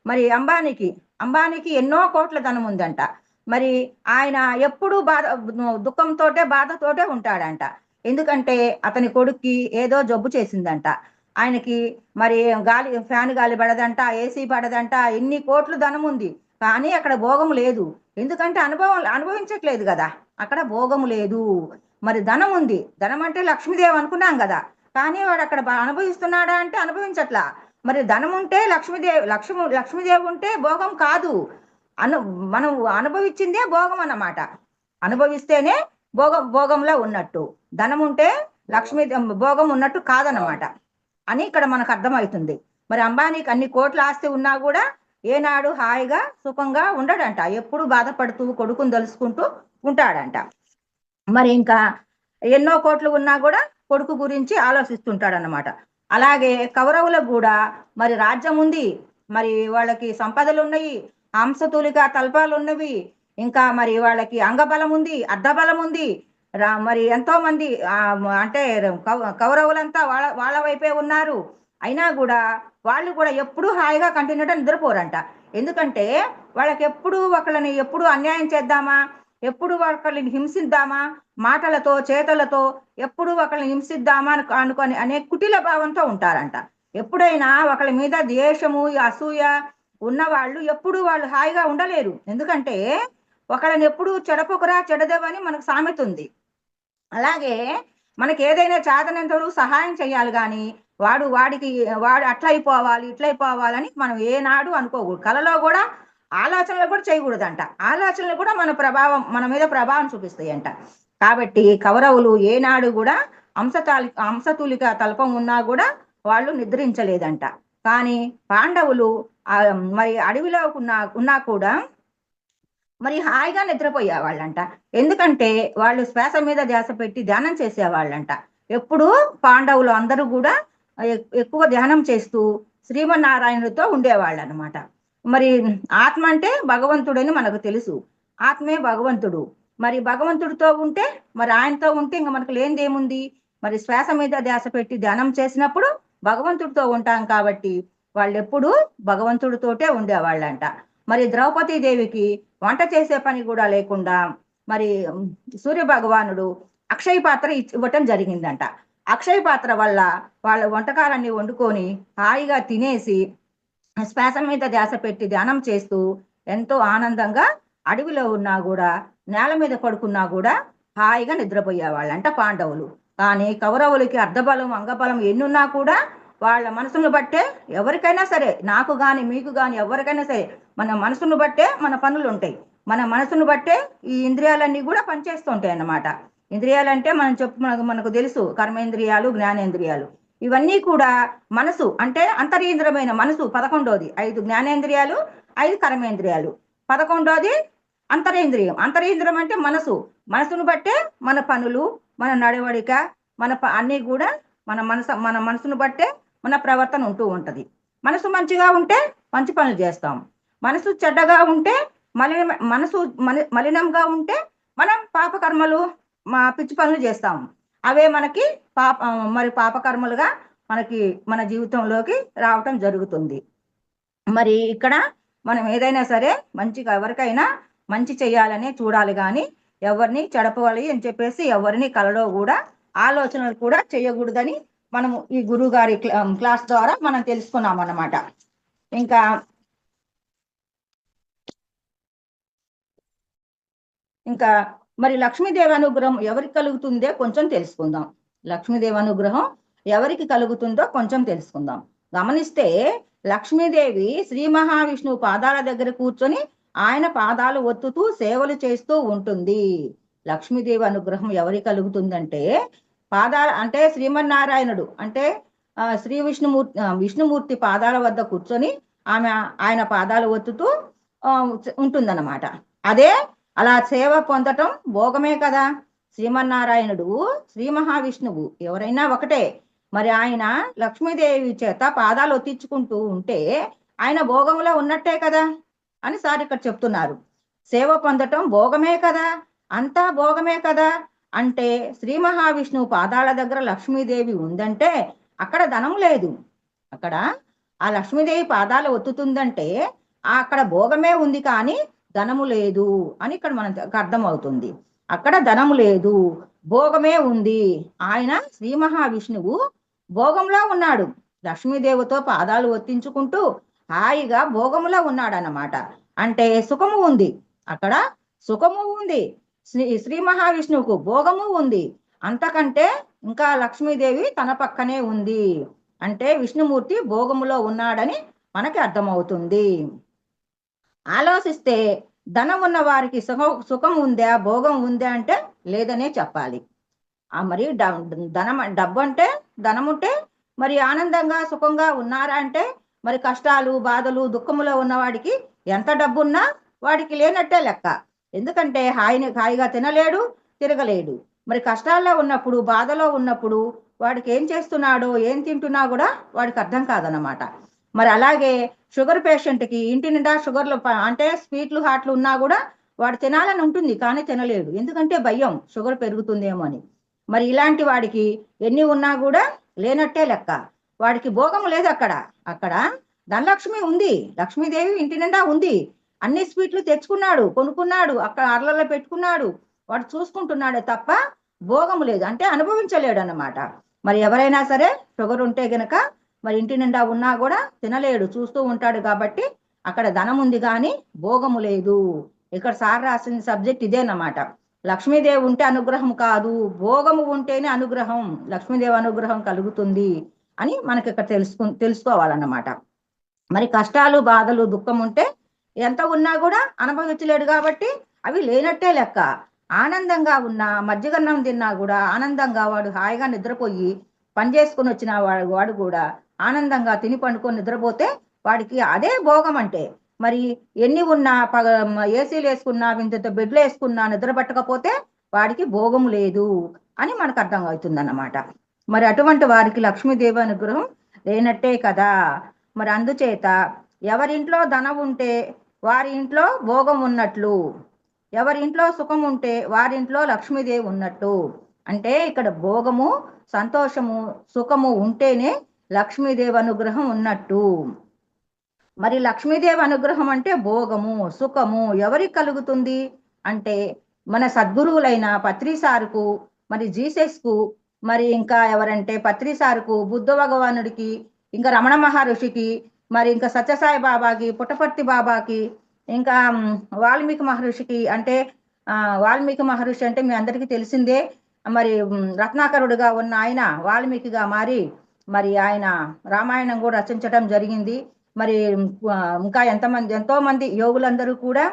మరి అంబానీకి ఎన్నో కోట్ల ధనం ఉందంట. మరి ఆయన ఎప్పుడూ బాధతోటే ఉంటాడంట. ఎందుకంటే అతని కొడుక్కి ఏదో జబ్బు చేసిందంట. ఆయనకి మరి ఫ్యాన్ గాలి పడదంట, ఏసీ పడదంట, ఎన్ని కోట్లు ధనం ఉంది, కానీ అక్కడ భోగం లేదు. ఎందుకంటే అనుభవించట్లేదు కదా, అక్కడ భోగం లేదు. మరి ధనం ఉంది, ధనం అంటే లక్ష్మీదేవి అనుకున్నాం కదా, కానీ వాడు అక్కడ అనుభవిస్తున్నాడా అంటే అనుభవించట్లా. మరి ధనం ఉంటే లక్ష్మీదేవి ఉంటే భోగం కాదు. మనం అనుభవించిందే భోగం అన్నమాట. అనుభవిస్తేనే భోగంలో ఉన్నట్టు, ధనం ఉంటే భోగం ఉన్నట్టు కాదన్నమాట అని ఇక్కడ మనకు అర్థమవుతుంది. మరి అంబానీకి అన్ని కోట్ల ఆస్తి ఉన్నా కూడా ఏనాడు హాయిగా సుఖంగా ఉండడంట, ఎప్పుడు బాధపడుతూ కొడుకుని తలుసుకుంటూ ఉంటాడంట. మరి ఇంకా ఎన్నో కోట్లు ఉన్నా కూడా కొడుకు గురించి ఆలోచిస్తుంటాడన్నమాట. అలాగే కౌరవులకు కూడా మరి రాజ్యం ఉంది, మరి వాళ్ళకి సంపదలు ఉన్నాయి, హంసతూలిక తల్పాలు ఉన్నవి, ఇంకా మరి వాళ్ళకి అంగబలం ఉంది, అర్ధబలం ఉంది. మరి ఎంతో మంది అంటే కౌరవులంతా వాళ్ళ వైపే ఉన్నారు. అయినా కూడా వాళ్ళు కూడా ఎప్పుడు హాయిగా కంటిన్యూగా నిద్రపోరంట. ఎందుకంటే వాళ్ళకి ఎప్పుడు అన్యాయం చేద్దామా, ఎప్పుడు ఒకళ్ళని హింసిద్దామా, మాటలతో చేతలతో ఎప్పుడు ఒకళ్ళని హింసిద్దామా అనుకొని అనే కుటిల భావంతో ఉంటారంట. ఎప్పుడైనా ఒకళ్ళ మీద ద్వేషము, అసూయ ఉన్నవాళ్ళు ఎప్పుడు వాళ్ళు హాయిగా ఉండలేరు. ఎందుకంటే ఒకళ్ళని ఎప్పుడు చెడపకురా చెడదేవని మనకు సామెత ఉంది. అలాగే మనకి ఏదైనా చేతనంతవరకు సహాయం చేయాలి, కానీ వాడు అట్లయిపోవాలి ఇట్లయిపోవాలని మనం ఏనాడు అనుకోకూడదు. కలలో కూడా ఆలోచనలు కూడా చేయకూడదంట. ఆలోచనలు కూడా మన మీద ప్రభావం చూపిస్తాయంట. కాబట్టి కౌరవులు ఏనాడు కూడా హంసతూలిక తల్పం ఉన్నా కూడా వాళ్ళు నిద్రించలేదంట. కానీ పాండవులు మరి అడవిలో ఉన్నా కూడా మరి హాయిగా నిద్రపోయేవాళ్ళంట. ఎందుకంటే వాళ్ళు శ్వాస మీద ధ్యాస పెట్టి ధ్యానం చేసేవాళ్ళంట. ఎప్పుడు పాండవులు అందరూ కూడా ఎక్కువ ధ్యానం చేస్తూ శ్రీమన్నారాయణుడితో ఉండేవాళ్ళు అనమాట. మరి ఆత్మ అంటే భగవంతుడని మనకు తెలుసు, ఆత్మే భగవంతుడు. మరి భగవంతుడితో ఉంటే, మరి ఆయనతో ఉంటే ఇంకా మనకు లేనిదేముంది. మరి శ్వాస మీద ధ్యాస పెట్టి ధ్యానం చేసినప్పుడు భగవంతుడితో ఉంటాం కాబట్టి వాళ్ళు ఎప్పుడు భగవంతుడితోటే ఉండేవాళ్ళంట. మరి ద్రౌపదీదేవికి వంట చేసే పని కూడా లేకుండా మరి సూర్య భగవానుడు అక్షయ పాత్ర ఇవ్వటం జరిగిందంట. అక్షయ పాత్ర వల్ల వాళ్ళ వంటకాలన్నీ వండుకొని హాయిగా తినేసి శ్వాస మీద ధ్యాస పెట్టి ధ్యానం చేస్తూ ఎంతో ఆనందంగా అడవిలో ఉన్నా కూడా, నేల మీద పడుకున్నా కూడా హాయిగా నిద్రపోయేవాళ్ళంట పాండవులు. కానీ కౌరవులకి అర్ధబలం అంగబలం ఎన్నున్నా కూడా వాళ్ళ మనసును బట్టే, ఎవరికైనా సరే, నాకు గాని మీకు గాని ఎవరికైనా సరే మన మనసును బట్టే మన పనులు ఉంటాయి. మన మనసును బట్టే ఈ ఇంద్రియాలన్నీ కూడా పనిచేస్తూ ఉంటాయి అన్నమాట. ఇంద్రియాలంటే మనకు తెలుసు, కర్మేంద్రియాలు, జ్ఞానేంద్రియాలు. ఇవన్నీ కూడా మనసు అంటే అంతరింద్రియమైన మనసు 11వ, 5 జ్ఞానేంద్రియాలు, 5 కర్మేంద్రియాలు, 11వ అంతరేంద్రియం. అంతరేంద్రియం అంటే మనసును బట్టే మన పనులు, మన నడవడిక, అన్నీ కూడా మన మనసును బట్టే మన ప్రవర్తన ఉంటూ ఉంటది. మనసు మంచిగా ఉంటే మంచి పనులు చేస్తాం. మనసు చెడ్డగా ఉంటే మనసు మలినంగా ఉంటే మనం పాపకర్మలు పిచ్చి పనులు చేస్తాం. అవే మనకి మరి పాపకర్మలుగా మనకి మన జీవితంలోకి రావటం జరుగుతుంది. మరి ఇక్కడ మనం ఏదైనా సరే మంచిగా ఎవరికైనా మంచి చేయాలనే చూడాలి, కానీ ఎవరిని చెడపాలి అని చెప్పేసి ఎవరిని కలలో కూడా ఆలోచనలు కూడా చేయకూడదని మనము ఈ గురువు గారి క్లాస్ ద్వారా మనం తెలుసుకున్నాం అన్నమాట. ఇంకా మరి లక్ష్మీదేవి అనుగ్రహం ఎవరికి కలుగుతుందో కొంచెం తెలుసుకుందాం. లక్ష్మీదేవి అనుగ్రహం ఎవరికి కలుగుతుందో కొంచెం తెలుసుకుందాం. గమనిస్తే లక్ష్మీదేవి శ్రీ మహావిష్ణువు పాదాల దగ్గర కూర్చొని ఆయన పాదాలు ఒత్తుతూ సేవలు చేస్తూ ఉంటుంది. లక్ష్మీదేవి అనుగ్రహం ఎవరికి కలుగుతుందంటే అంటే శ్రీమన్నారాయణుడు అంటే శ్రీ విష్ణుమూర్తి పాదాల వద్ద కూర్చొని ఆయన పాదాలు ఒత్తుతూ ఉంటుందన్నమాట. అదే అలా సేవ పొందటం భోగమే కదా. శ్రీమన్నారాయణుడు శ్రీ మహావిష్ణువు ఎవరైనా ఒకటే. మరి ఆయన లక్ష్మీదేవి చేత పాదాలు ఒత్తించుకుంటూ ఉంటే ఆయన భోగంలో ఉన్నట్టే కదా అని సార్ ఇక్కడ చెప్తున్నారు. సేవ పొందటం భోగమే కదా, అంతా భోగమే కదా. అంటే శ్రీ మహావిష్ణువు పాదాల దగ్గర లక్ష్మీదేవి ఉందంటే అక్కడ ధనం లేదు. అక్కడ ఆ లక్ష్మీదేవి పాదాలు ఒత్తుతుందంటే అక్కడ భోగమే ఉంది, కానీ ధనము లేదు అని ఇక్కడ మనకు అర్థమవుతుంది. అక్కడ ధనము లేదు, భోగమే ఉంది. ఆయన శ్రీ మహావిష్ణువు భోగంలో ఉన్నాడు. లక్ష్మీదేవితో పాదాలు ఒత్తించుకుంటూ హాయిగా భోగములో ఉన్నాడు అన్నమాట. అంటే సుఖము ఉంది, అక్కడ సుఖము ఉంది. శ్రీ మహావిష్ణువుకు భోగము ఉంది. అంతకంటే ఇంకా లక్ష్మీదేవి తన పక్కనే ఉంది. అంటే విష్ణుమూర్తి భోగములో ఉన్నాడని మనకి అర్థమవుతుంది. ఆలోచిస్తే ధనం ఉన్న వారికి సుఖం ఉందా, భోగం ఉందా అంటే లేదనే చెప్పాలి. మరి డబ్బు అంటే ధనం ఉంటే మరి ఆనందంగా సుఖంగా ఉన్నారా అంటే మరి కష్టాలు బాధలు దుఃఖములో ఉన్నవాడికి ఎంత డబ్బున్నా వాడికి లేనట్టే లెక్క. ఎందుకంటే హాయిగా తినలేడు, తిరగలేడు. మరి కష్టాల్లో ఉన్నప్పుడు బాధలో ఉన్నప్పుడు వాడికి ఏం చేస్తున్నాడో ఏం తింటున్నా కూడా వాడికి అర్థం కాదన్నమాట. మరి అలాగే షుగర్ పేషెంట్కి ఇంటి నిండా షుగర్లు అంటే స్వీట్లు హాట్లు ఉన్నా కూడా వాడు తినాలని ఉంటుంది, కానీ తినలేడు. ఎందుకంటే భయం షుగర్ పెరుగుతుందేమో అని. మరి ఇలాంటి వాడికి ఎన్ని ఉన్నా కూడా లేనట్టే లెక్క. వాడికి భోగం లేదు. అక్కడ ధనలక్ష్మి ఉంది, లక్ష్మీదేవి ఇంటి నిండా ఉంది. అన్ని స్వీట్లు తెచ్చుకున్నాడు, కొనుక్కున్నాడు, అక్కడ అర్లలో పెట్టుకున్నాడు, వాడు చూసుకుంటున్నాడే తప్ప భోగము లేదు, అంటే అనుభవించలేడు అన్నమాట. మరి ఎవరైనా సరే షుగర్ ఉంటే గనక మరి ఇంటి నిండా ఉన్నా కూడా తినలేడు, చూస్తూ ఉంటాడు. కాబట్టి అక్కడ ధనం ఉంది కానీ భోగము లేదు. ఇక్కడ సార్ రాసిన సబ్జెక్ట్ ఇదేనమాట. లక్ష్మీదేవి ఉంటే అనుగ్రహం కాదు, భోగము ఉంటేనే అనుగ్రహం, లక్ష్మీదేవి అనుగ్రహం కలుగుతుంది అని మనకి ఇక్కడ తెలుసుకోవాలన్నమాట. మరి కష్టాలు బాధలు దుఃఖం ఉంటే ఎంత ఉన్నా కూడా అనుభవించలేడు, కాబట్టి అవి లేనట్టే లెక్క. ఆనందంగా ఉన్నా మజ్జిగన్నం తిన్నా కూడా ఆనందంగా వాడు హాయిగా నిద్రపోయి పని చేసుకుని వచ్చిన వాడు కూడా ఆనందంగా తిని పండుకొని నిద్రపోతే వాడికి అదే భోగం. అంటే మరి ఎన్ని ఉన్నా ఏసీలు వేసుకున్నా ఇంత బెడ్లు వేసుకున్నా నిద్ర పట్టకపోతే వాడికి భోగం లేదు అని మనకు అర్థం అవుతుంది అన్నమాట. మరి అటువంటి వారికి లక్ష్మీదేవి అనుగ్రహం లేనట్టే కదా. మరి అందుచేత ఎవరింట్లో ధనం ఉంటే వారి ఇంట్లో భోగం ఉన్నట్లు, ఎవరింట్లో సుఖం ఉంటే వారింట్లో లక్ష్మీదేవి ఉన్నట్టు. అంటే ఇక్కడ భోగము సంతోషము సుఖము ఉంటేనే లక్ష్మీదేవి అనుగ్రహం ఉన్నట్టు. మరి లక్ష్మీదేవి అనుగ్రహం అంటే భోగము సుఖము ఎవరికి కలుగుతుంది అంటే మన సద్గురువులైన పత్రిసారుకు, మరి జీసస్కు, మరి ఇంకా ఎవరంటే పత్రిసారుకు, బుద్ధ భగవానుడికి, ఇంకా రమణ మహర్షికి, మరి ఇంకా సత్యసాయి బాబాకి, పుట్టపర్తి బాబాకి, ఇంకా వాల్మీకి మహర్షికి. అంటే వాల్మీకి మహర్షి అంటే మీ అందరికీ తెలిసిందే. మరి రత్నాకరుడుగా ఉన్న ఆయన వాల్మీకిగా మారి మరి ఆయన రామాయణం కూడా రచించడం జరిగింది. మరి ఇంకా ఎంతో మంది యోగులందరూ కూడా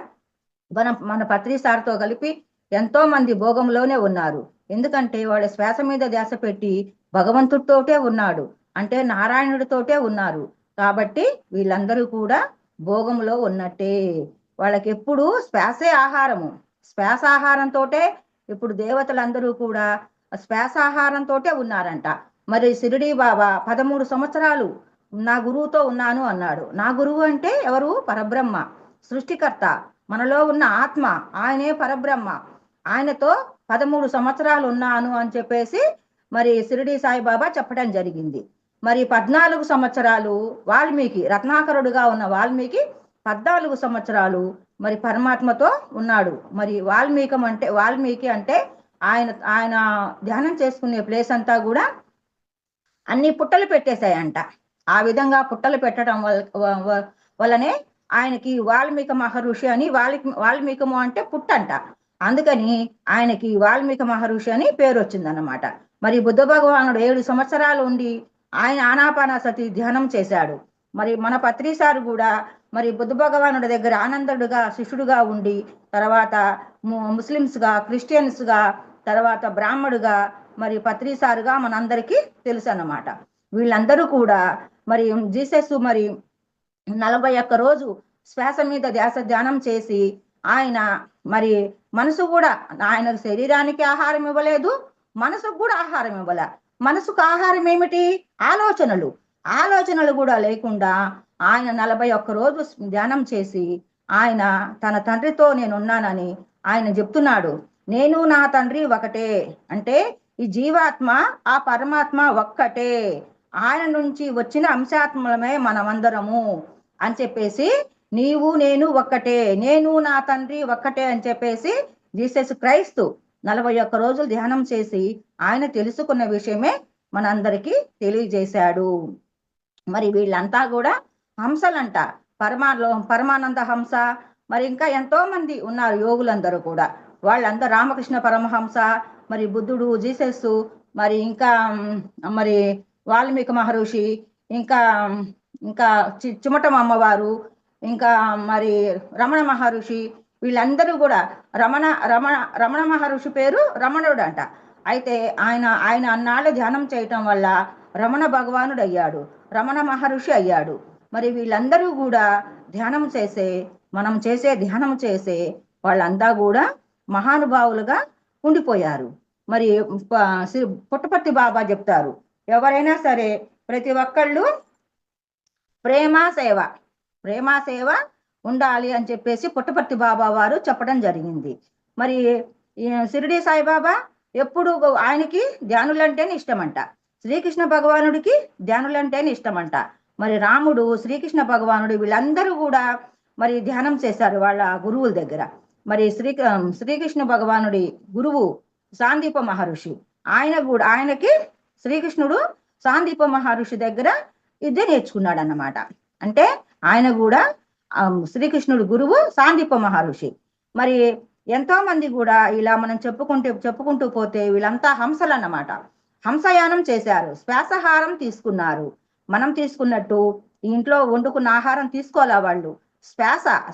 మన పత్రి సార్తో కలిపి ఎంతో మంది భోగంలోనే ఉన్నారు. ఎందుకంటే వాళ్ళ శ్వాస మీద ధ్యాస పెట్టి భగవంతుడితోటే ఉన్నాడు, అంటే నారాయణుడితోటే ఉన్నారు. కాబట్టి వీళ్ళందరూ కూడా భోగంలో ఉన్నట్టే. వాళ్ళకి ఎప్పుడు శ్వాసే ఆహారము, శ్వాసాహారంతోటే ఇప్పుడు దేవతలందరూ కూడా శ్వాసాహారంతోటే ఉన్నారంట. మరి షిరిడి బాబా 13 సంవత్సరాలు నా గురువుతో ఉన్నాను అన్నాడు. నా గురువు అంటే ఎవరు? పరబ్రహ్మ, సృష్టికర్త, మనలో ఉన్న ఆత్మ, ఆయనే పరబ్రహ్మ. ఆయనతో 13 సంవత్సరాలు ఉన్నాను అని చెప్పేసి మరి షిరిడి సాయిబాబా చెప్పడం జరిగింది. మరి 14 సంవత్సరాలు వాల్మీకి, రత్నాకరుడుగా ఉన్న వాల్మీకి 14 సంవత్సరాలు మరి పరమాత్మతో ఉన్నాడు. మరి వాల్మీకి అంటే ఆయన ఆయన ధ్యానం చేసుకునే ప్లేస్ అంతా కూడా అన్ని పుట్టలు పెట్టేశాయంట. ఆ విధంగా పుట్టలు పెట్టడం వల్లనే ఆయనకి వాల్మీకి మహర్షి అని, వాల్మీకము అంటే పుట్టంట, అందుకని ఆయనకి వాల్మీకి మహర్షి అని పేరు వచ్చిందన్నమాట. మరి బుద్ధ భగవానుడు 7 సంవత్సరాలు ఉండి ఆయన ఆనాపానసతి ధ్యానం చేశాడు. మరి మన పత్రిసారు కూడా మరి బుద్ధ భగవానుడి దగ్గర ఆనందుడుగా శిష్యుడుగా ఉండి తర్వాత ముస్లిమ్స్గా, క్రిస్టియన్స్గా, తర్వాత బ్రాహ్మడుగా మరి పత్రిసారుగా మనందరికీ తెలుసు అన్నమాట. వీళ్ళందరూ కూడా మరి జీసస్ మరి 41 రోజు శ్వాస మీద ధ్యానం చేసి ఆయన మరి మనసు కూడా, ఆయన శరీరానికి ఆహారం ఇవ్వలేదు, మనసుకు కూడా ఆహారం ఇవ్వలే. మనసుకు ఆహారం ఏమిటి? ఆలోచనలు కూడా లేకుండా ఆయన 41 రోజు ధ్యానం చేసి ఆయన తన తండ్రితో నేనున్నానని ఆయన చెప్తున్నాడు. నేను నా తండ్రి ఒకటే, అంటే ఈ జీవాత్మ ఆ పరమాత్మ ఒక్కటే, ఆయన నుంచి వచ్చిన అంశాత్మలమే మనమందరము అని చెప్పేసి, నీవు నేను ఒక్కటే, నేను నా తండ్రి ఒక్కటే అని చెప్పేసి జీసస్ క్రైస్తు 41 రోజులు ధ్యానం చేసి ఆయన తెలుసుకున్న విషయమే మనందరికీ తెలియజేశాడు. మరి వీళ్ళంతా కూడా హంసలంట, పరమానంద హంస, మరి ఇంకా ఎంతో మంది ఉన్నారు యోగులందరూ కూడా. వాళ్ళంతా రామకృష్ణ పరమహంస, మరి బుద్ధుడు, జీసస్, మరి ఇంకా మరి వాల్మీకి మహర్షి, ఇంకా ఇంకా చిమటం అమ్మవారు, ఇంకా మరి రమణ మహర్షి, వీళ్ళందరూ కూడా రమణ మహర్షి పేరు రమణుడు అంట. అయితే ఆయన అన్నాళ్ళు ధ్యానం చేయటం వల్ల రమణ భగవానుడు అయ్యాడు, రమణ మహర్షి అయ్యాడు. మరి వీళ్ళందరూ కూడా మనం చేసే ధ్యానం చేసే వాళ్ళంతా కూడా మహానుభావులుగా ఉండిపోయారు. మరి పుట్టపర్తి బాబా చెప్తారు, ఎవరైనా సరే ప్రతి ఒక్కళ్ళు ప్రేమ సేవ ఉండాలి అని చెప్పేసి పుట్టపర్తి బాబా వారు చెప్పడం జరిగింది. మరి షిరిడి సాయిబాబా ఎప్పుడు ఆయనకి ధ్యానులంటేనే ఇష్టమంట, శ్రీకృష్ణ భగవానుడికి ధ్యానులంటేనే ఇష్టమంట. మరి రాముడు, శ్రీకృష్ణ భగవానుడు వీళ్ళందరూ కూడా మరి ధ్యానం చేశారు వాళ్ళ గురువుల దగ్గర. మరి శ్రీకృష్ణ భగవానుడి గురువు సాందీప మహర్షి, ఆయనకి శ్రీకృష్ణుడు సాందీప మహర్షి దగ్గర ఇదే నేర్చుకున్నాడు అన్నమాట. అంటే ఆయన కూడా శ్రీకృష్ణుడు గురువు సాందీప మహర్షి. మరి ఎంతో మంది కూడా ఇలా మనం చెప్పుకుంటూ పోతే వీళ్ళంతా హంసలు అన్నమాట. హంసయానం చేశారు, శ్వాసాహారం తీసుకున్నారు. మనం తీసుకున్నట్టు ఇంట్లో వండుకున్న ఆహారం తీసుకోవాలా వాళ్ళు?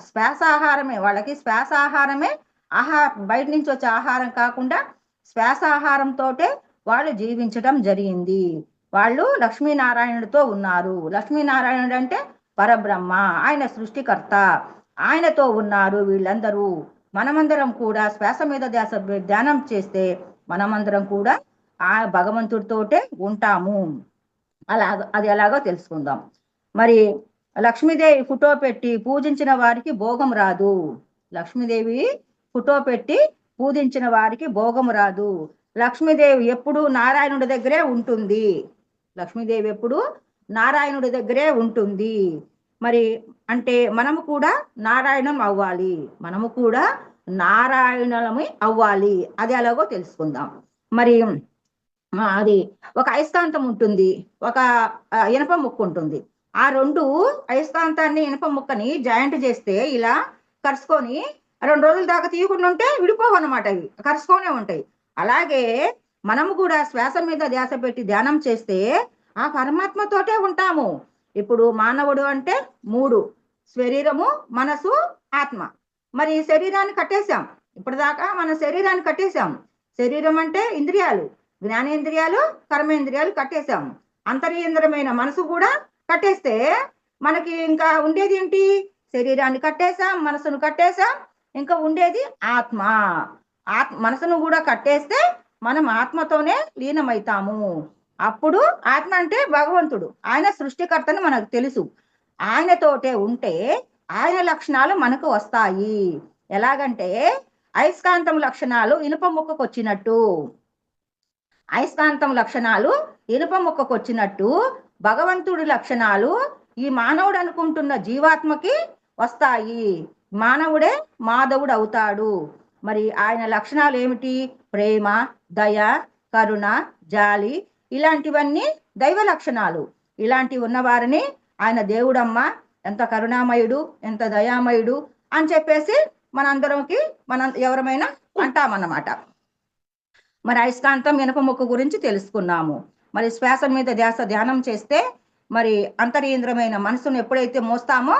శ్వాసాహారమే వాళ్ళకి, శ్వాసాహారమే బయట నుంచి వచ్చే ఆహారం కాకుండా శ్వాసాహారంతోటే వాళ్ళు జీవించడం జరిగింది. వాళ్ళు లక్ష్మీనారాయణుడితో ఉన్నారు. లక్ష్మీనారాయణుడు అంటే పరబ్రహ్మ, ఆయన సృష్టికర్త, ఆయనతో ఉన్నారు వీళ్ళందరూ. మనమందరం కూడా శ్వాస మీద ధ్యానం చేస్తే మనమందరం కూడా ఆ భగవంతుడితోటే ఉంటాము. అది ఎలాగో తెలుసుకుందాం. మరి లక్ష్మీదేవి ఫోటో పెట్టి పూజించిన వారికి భోగం రాదు. లక్ష్మీదేవి ఫోటో పెట్టి పూజించిన వారికి భోగం రాదు. లక్ష్మీదేవి ఎప్పుడు నారాయణుడి దగ్గరే ఉంటుంది. లక్ష్మీదేవి ఎప్పుడు నారాయణుడి దగ్గరే ఉంటుంది. మరి అంటే మనము కూడా నారాయణం అవ్వాలి, మనము కూడా నారాయణలమి అవ్వాలి. అది ఎలాగో తెలుసుకుందాం. మరి అది ఒక అయస్కాంతం ఉంటుంది, ఒక ఇనప ముక్క ఉంటుంది. ఆ రెండు అయస్కాంతాన్ని, ఇనప ముక్కని జాయింట్ చేస్తే ఇలా కరుచుకొని 2 రోజుల దాకా తీయకుండా ఉంటే విడిపోవు అన్నమాట, అవి కరుచుకొనే ఉంటాయి. అలాగే మనము కూడా శ్వాస మీద ధ్యాస పెట్టి ధ్యానం చేస్తే ఆ పరమాత్మతోటే ఉంటాము. ఇప్పుడు మానవుడు అంటే 3: శరీరము, మనసు, ఆత్మ. మరి శరీరాన్ని కట్టేశాం, ఇప్పటిదాకా మన శరీరాన్ని కట్టేశాం. శరీరం అంటే ఇంద్రియాలు, జ్ఞానేంద్రియాలు, కర్మేంద్రియాలు కట్టేశాం. అంతర్యేంద్రమైన మనసు కూడా కట్టేస్తే మనకి ఇంకా ఉండేది ఏంటి? శరీరాన్ని కట్టేశాం, మనసును కట్టేశాం, ఇంకా ఉండేది ఆత్మ. మనసును కూడా కట్టేస్తే మనం ఆత్మతోనే లీనమవుతాము. అప్పుడు ఆత్మ అంటే భగవంతుడు, ఆయన సృష్టికర్తని మనకు తెలుసు. ఆయనతోటే ఉంటే ఆయన లక్షణాలు మనకు వస్తాయి. ఎలాగంటే అయస్కాంతం లక్షణాలు ఇనుప ముక్కకు వచ్చినట్టు, అయస్కాంతం లక్షణాలు ఇనుప ముక్కకు వచ్చినట్టు భగవంతుడి లక్షణాలు ఈ మానవుడు అనుకుంటున్న జీవాత్మకి వస్తాయి. మానవుడే మాధవుడు అవుతాడు. మరి ఆయన లక్షణాలు ఏమిటి? ప్రేమ, దయ, కరుణ, జాలి, ఇలాంటివన్నీ దైవ లక్షణాలు. ఇలాంటివి ఉన్నవారిని ఆయన దేవుడమ్మ, ఎంత కరుణామయుడు, ఎంత దయామయుడు అని చెప్పేసి మనందరంకి మనం ఎవరమైనా అంటామన్నమాట. మరి అయస్కాంతం ఇనుప ముక్క గురించి తెలుసుకున్నాము. మరి శ్వాస మీద ధ్యానం చేస్తే మరి అంతరీంద్రమైన మనసును ఎప్పుడైతే మోస్తామో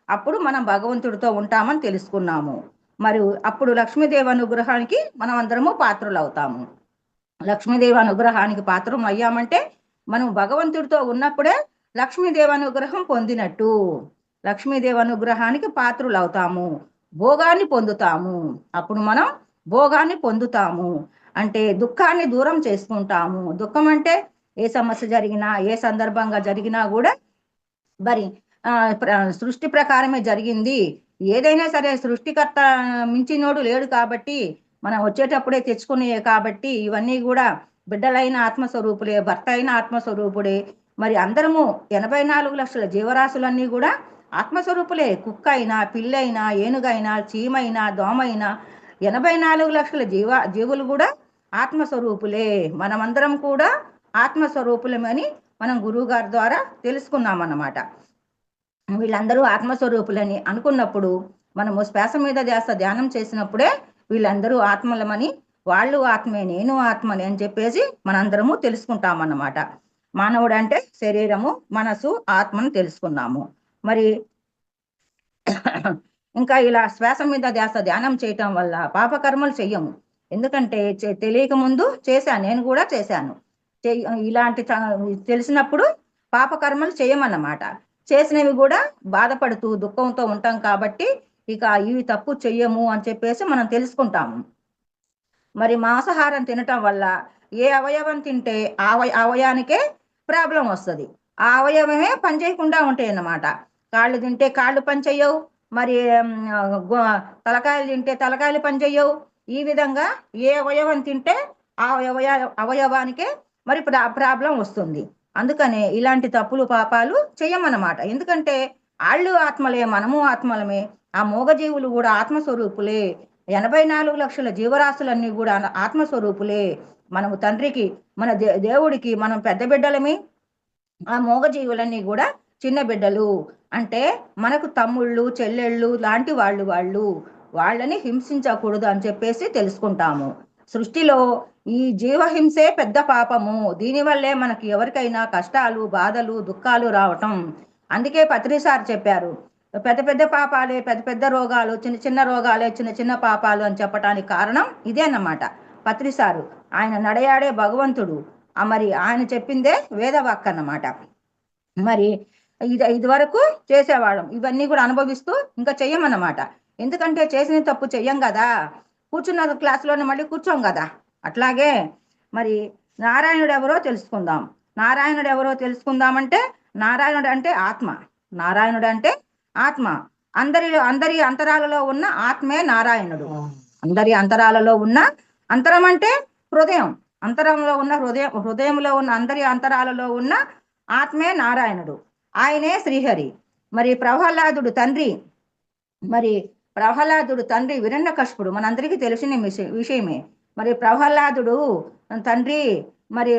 అప్పుడు మనం భగవంతుడితో ఉంటామని తెలుసుకున్నాము. మరి అప్పుడు లక్ష్మీదేవి అనుగ్రహానికి మనం అందరము పాత్రలు అవుతాము. లక్ష్మీదేవి అనుగ్రహానికి పాత్రం అయ్యామంటే మనం భగవంతుడితో ఉన్నప్పుడే లక్ష్మీదేవి అనుగ్రహం పొందినట్టు. లక్ష్మీదేవి అనుగ్రహానికి పాత్రలు అవుతాము, భోగాన్ని పొందుతాము. అప్పుడు మనం భోగాన్ని పొందుతాము అంటే దుఃఖాన్ని దూరం చేసుకుంటాము. దుఃఖం అంటే ఏ సమస్య జరిగినా, ఏ సందర్భంగా జరిగినా కూడా మరి సృష్టి ప్రకారమే జరిగింది. ఏదైనా సరే సృష్టికర్త మించినోడు లేడు కాబట్టి మనం వచ్చేటప్పుడే తెచ్చుకునే కాబట్టి ఇవన్నీ కూడా బిడ్డలైన ఆత్మస్వరూపులే, భర్త అయిన ఆత్మస్వరూపుడే. మరి అందరము 84 లక్షల జీవరాశులన్నీ కూడా ఆత్మస్వరూపులే. కుక్క అయినా, పిల్లైనా, ఏనుగైనా, చీమైనా, దోమైనా 84 లక్షల జీవులు కూడా ఆత్మస్వరూపులే. మనమందరం కూడా ఆత్మస్వరూపులమని మనం గురువు గారి ద్వారా తెలుసుకున్నాం అన్నమాట. వీళ్ళందరూ ఆత్మస్వరూపులని అనుకున్నప్పుడు మనము శ్వాస మీద ధ్యానం చేసినప్పుడే వీళ్ళందరూ ఆత్మలమని, వాళ్ళు ఆత్మే, నేను ఆత్మని అని చెప్పేసి మనందరము తెలుసుకుంటామన్నమాట. మానవుడు అంటే శరీరము, మనసు, ఆత్మను తెలుసుకున్నాము. మరి ఇంకా ఇలా శ్వాస మీద ధ్యానం చేయటం వల్ల పాపకర్మలు చెయ్యము. ఎందుకంటే తెలియక ముందు చేశాను, నేను కూడా చేశాను. ఇలాంటి తెలిసినప్పుడు పాపకర్మలు చేయమన్నమాట. చేసినవి కూడా బాధపడుతూ దుఃఖంతో ఉంటాం కాబట్టి ఇక ఇవి తప్పు చెయ్యము అని చెప్పేసి మనం తెలుసుకుంటాము. మరి మాంసాహారం తినటం వల్ల ఏ అవయవం తింటే అవయానికే ప్రాబ్లం వస్తుంది. ఆ అవయవమే పనిచేయకుండా ఉంటాయి అన్నమాట. కాళ్ళు తింటే కాళ్ళు పనిచేయవు, మరి తలకాయలు తింటే తలకాయలు పనిచేయవు. ఈ విధంగా ఏ అవయవం తింటే ఆ అవయవానికే మరి ప్రాబ్లం వస్తుంది. అందుకనే ఇలాంటి తప్పులు పాపాలు చెయ్యమన్నమాట. ఎందుకంటే వాళ్ళు ఆత్మలే, మనము ఆత్మలమే. ఆ మూగజీవులు కూడా ఆత్మస్వరూపులే. 84 లక్షల జీవరాశులన్నీ కూడా ఆత్మస్వరూపులే. మనము తండ్రికి, మన దేవుడికి మనం పెద్ద బిడ్డలమే. ఆ మూగజీవులన్నీ కూడా చిన్న బిడ్డలు. అంటే మనకు తమ్ముళ్ళు, చెల్లెళ్ళు లాంటి వాళ్ళని హింసించకూడదు అని చెప్పేసి తెలుసుకుంటాము. సృష్టిలో ఈ జీవహింసే పెద్ద పాపము. దీనివల్లే మనకి ఎవరికైనా కష్టాలు, బాధలు, దుఃఖాలు రావటం. అందుకే పత్రిసారి చెప్పారు, పెద్ద పెద్ద పాపాలే పెద్ద పెద్ద రోగాలు, చిన్న చిన్న రోగాలే చిన్న చిన్న పాపాలు అని చెప్పడానికి కారణం ఇదే అన్నమాట. పత్రిసారు ఆయన నడయాడే భగవంతుడు. మరి ఆయన చెప్పిందే వేదవాక్ అన్నమాట. మరి ఇది వరకు చేసేవాళ్ళం, ఇవన్నీ కూడా అనుభవిస్తూ ఇంకా చెయ్యమన్నమాట. ఎందుకంటే చేసిన తప్పు చెయ్యం కదా, కూర్చున్న క్లాసులోనే మళ్ళీ కూర్చోం కదా. అట్లాగే మరి నారాయణుడు ఎవరో తెలుసుకుందాం. నారాయణుడు ఎవరో తెలుసుకుందామంటే నారాయణుడు అంటే ఆత్మ. నారాయణుడు అంటే ఆత్మ. అందరి అంతరాలలో ఉన్న ఆత్మే నారాయణుడు. అందరి అంతరాలలో ఉన్న, అంతరం అంటే హృదయం, అంతరంలో ఉన్న హృదయంలో ఉన్న అందరి అంతరాలలో ఉన్న ఆత్మే నారాయణుడు. ఆయనే శ్రీహరి. మరి ప్రహ్లాదుడు తండ్రి హిరణ్యకశిపుడు మనందరికీ తెలిసిన విషయమే. మరి ప్రహ్లాదుడు తండ్రి మరి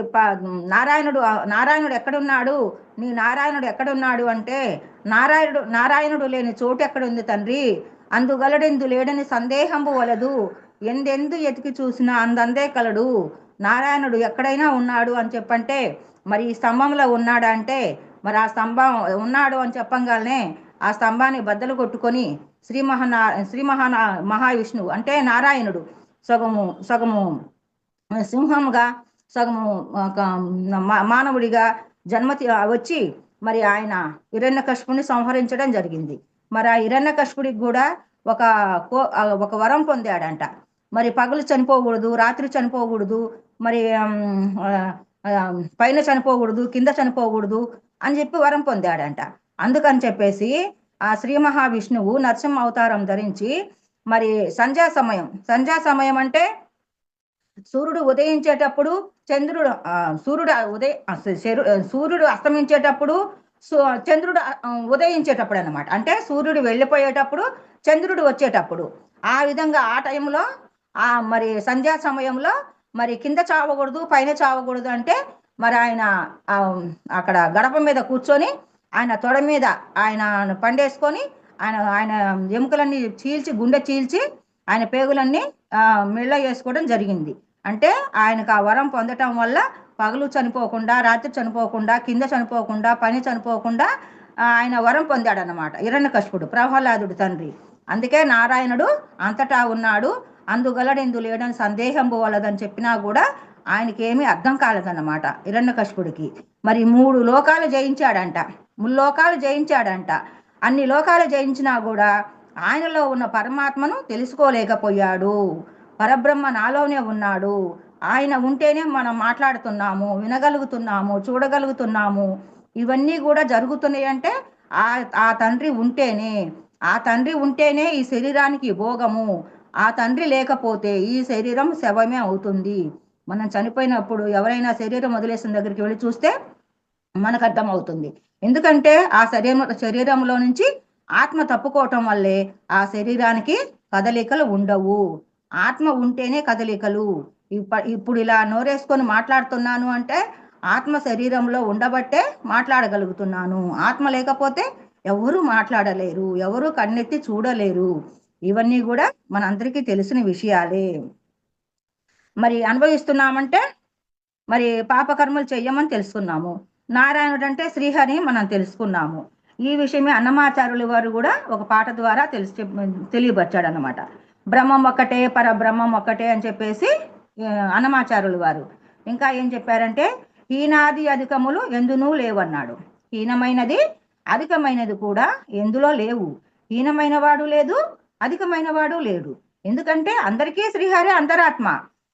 నారాయణుడు ఎక్కడున్నాడు, నీ నారాయణుడు ఎక్కడున్నాడు అంటే, నారాయణుడు లేని చోటు ఎక్కడుంది తండ్రి, అందుగలడెందు లేడని సందేహంబు వలదు, ఎందెందు ఎతికి చూసినా అందందే కలడు. నారాయణుడు ఎక్కడైనా ఉన్నాడు అని చెప్పంటే మరి ఈ స్తంభంలో ఉన్నాడా అంటే, మరి ఆ స్తంభం ఉన్నాడు అని చెప్పంగానే ఆ స్తంభాన్ని బద్దలు కొట్టుకొని మహావిష్ణువు అంటే నారాయణుడు సగము సింహంగా, సగము మానవుడిగా జన్మతి వచ్చి మరి ఆయన హిరణ్యకశిపుని సంహరించడం జరిగింది. మరి ఆ హిరణ్యకశిపుడికి కూడా ఒక వరం పొందాడంట. మరి పగలు చనిపోకూడదు, రాత్రి చనిపోకూడదు, మరి పైన చనిపోకూడదు, కింద చనిపోకూడదు అని చెప్పి వరం పొందాడంట. అందుకని చెప్పేసి ఆ శ్రీ మహావిష్ణువు నరసింహ అవతారం ధరించి మరి సంధ్యా సమయం అంటే సూర్యుడు ఉదయించేటప్పుడు చంద్రుడు సూర్యుడు అస్తమించేటప్పుడు చంద్రుడు ఉదయించేటప్పుడు అనమాట. అంటే సూర్యుడు వెళ్ళిపోయేటప్పుడు చంద్రుడు వచ్చేటప్పుడు ఆ విధంగా ఆ టైంలో మరి సంధ్యా సమయంలో మరి కింద చావకూడదు, పైన చావకూడదు అంటే మరి ఆయన అక్కడ గడప మీద కూర్చొని ఆయన తొడ మీద ఆయన పండేసుకొని ఆయన ఆయన ఎముకలన్నీ చీల్చి, గుండె చీల్చి ఆయన పేగులన్నీ మెళ్ళ వేసుకోవడం జరిగింది. అంటే ఆయనకు ఆ వరం పొందటం వల్ల పగలు చనిపోకుండా, రాత్రి చనిపోకుండా, కింద చనిపోకుండా, పని చనిపోకుండా ఆయన వరం పొందాడనమాట హిరణ్యకశిపుడు, ప్రహ్లాదుడు తండ్రి. అందుకే నారాయణుడు అంతటా ఉన్నాడు, అందుగలడెందు లేడని సందేహం పోవలదని చెప్పినా కూడా ఆయనకి ఏమీ అర్థం కాలేదన్నమాట హిరణ్యకశిపుడికి. మరి 3 లోకాలు జయించాడంట, 3 లోకాలు జయించాడంట. అన్ని లోకాలు జయించినా కూడా ఆయనలో ఉన్న పరమాత్మను తెలుసుకోలేకపోయాడు. పరబ్రహ్మ నాలోనే ఉన్నాడు, ఆయన ఉంటేనే మనం మాట్లాడుతున్నాము, వినగలుగుతున్నాము, చూడగలుగుతున్నాము. ఇవన్నీ కూడా జరుగుతున్నాయి అంటే ఆ తండ్రి ఉంటేనే, ఆ తండ్రి ఉంటేనే ఈ శరీరానికి భోగము. ఆ తండ్రి లేకపోతే ఈ శరీరం శవమే అవుతుంది. మనం చనిపోయినప్పుడు ఎవరైనా శరీరం వదిలేసిన దగ్గరికి వెళ్ళి చూస్తే మనకు అర్థమవుతుంది. ఎందుకంటే ఆ శరీరంలో నుంచి ఆత్మ తప్పుకోవటం వల్లే ఆ శరీరానికి కదలికలు ఉండవు. ఆత్మ ఉంటేనే కదలికలు. ఇప్పుడు ఇలా నోరేసుకొని మాట్లాడుతున్నాను అంటే ఆత్మ శరీరంలో ఉండబట్టే మాట్లాడగలుగుతున్నాను. ఆత్మ లేకపోతే ఎవరు మాట్లాడలేరు, ఎవరు కన్నెత్తి చూడలేరు. ఇవన్నీ కూడా మనందరికీ తెలిసిన విషయాలే. మరి అనుభవిస్తున్నామంటే మరి పాపకర్మలు చెయ్యమని తెలుసుకున్నాము. నారాయణుడు అంటే శ్రీహరి మనం తెలుసుకున్నాము. ఈ విషయమే అన్నమాచార్యుల వారు కూడా ఒక పాట ద్వారా తెలియపరిచాడు అన్నమాట. బ్రహ్మం ఒక్కటే, పరబ్రహ్మం ఒక్కటే అని చెప్పేసి అన్నమాచార్యుల వారు ఇంకా ఏం చెప్పారంటే హీనాది అధికములు ఎందునూ లేవన్నాడు. హీనమైనది అధికమైనది కూడా ఎందులో లేవు. హీనమైన వాడు లేదు, అధికమైన వాడు లేడు. ఎందుకంటే అందరికీ శ్రీహరి అంతరాత్మ.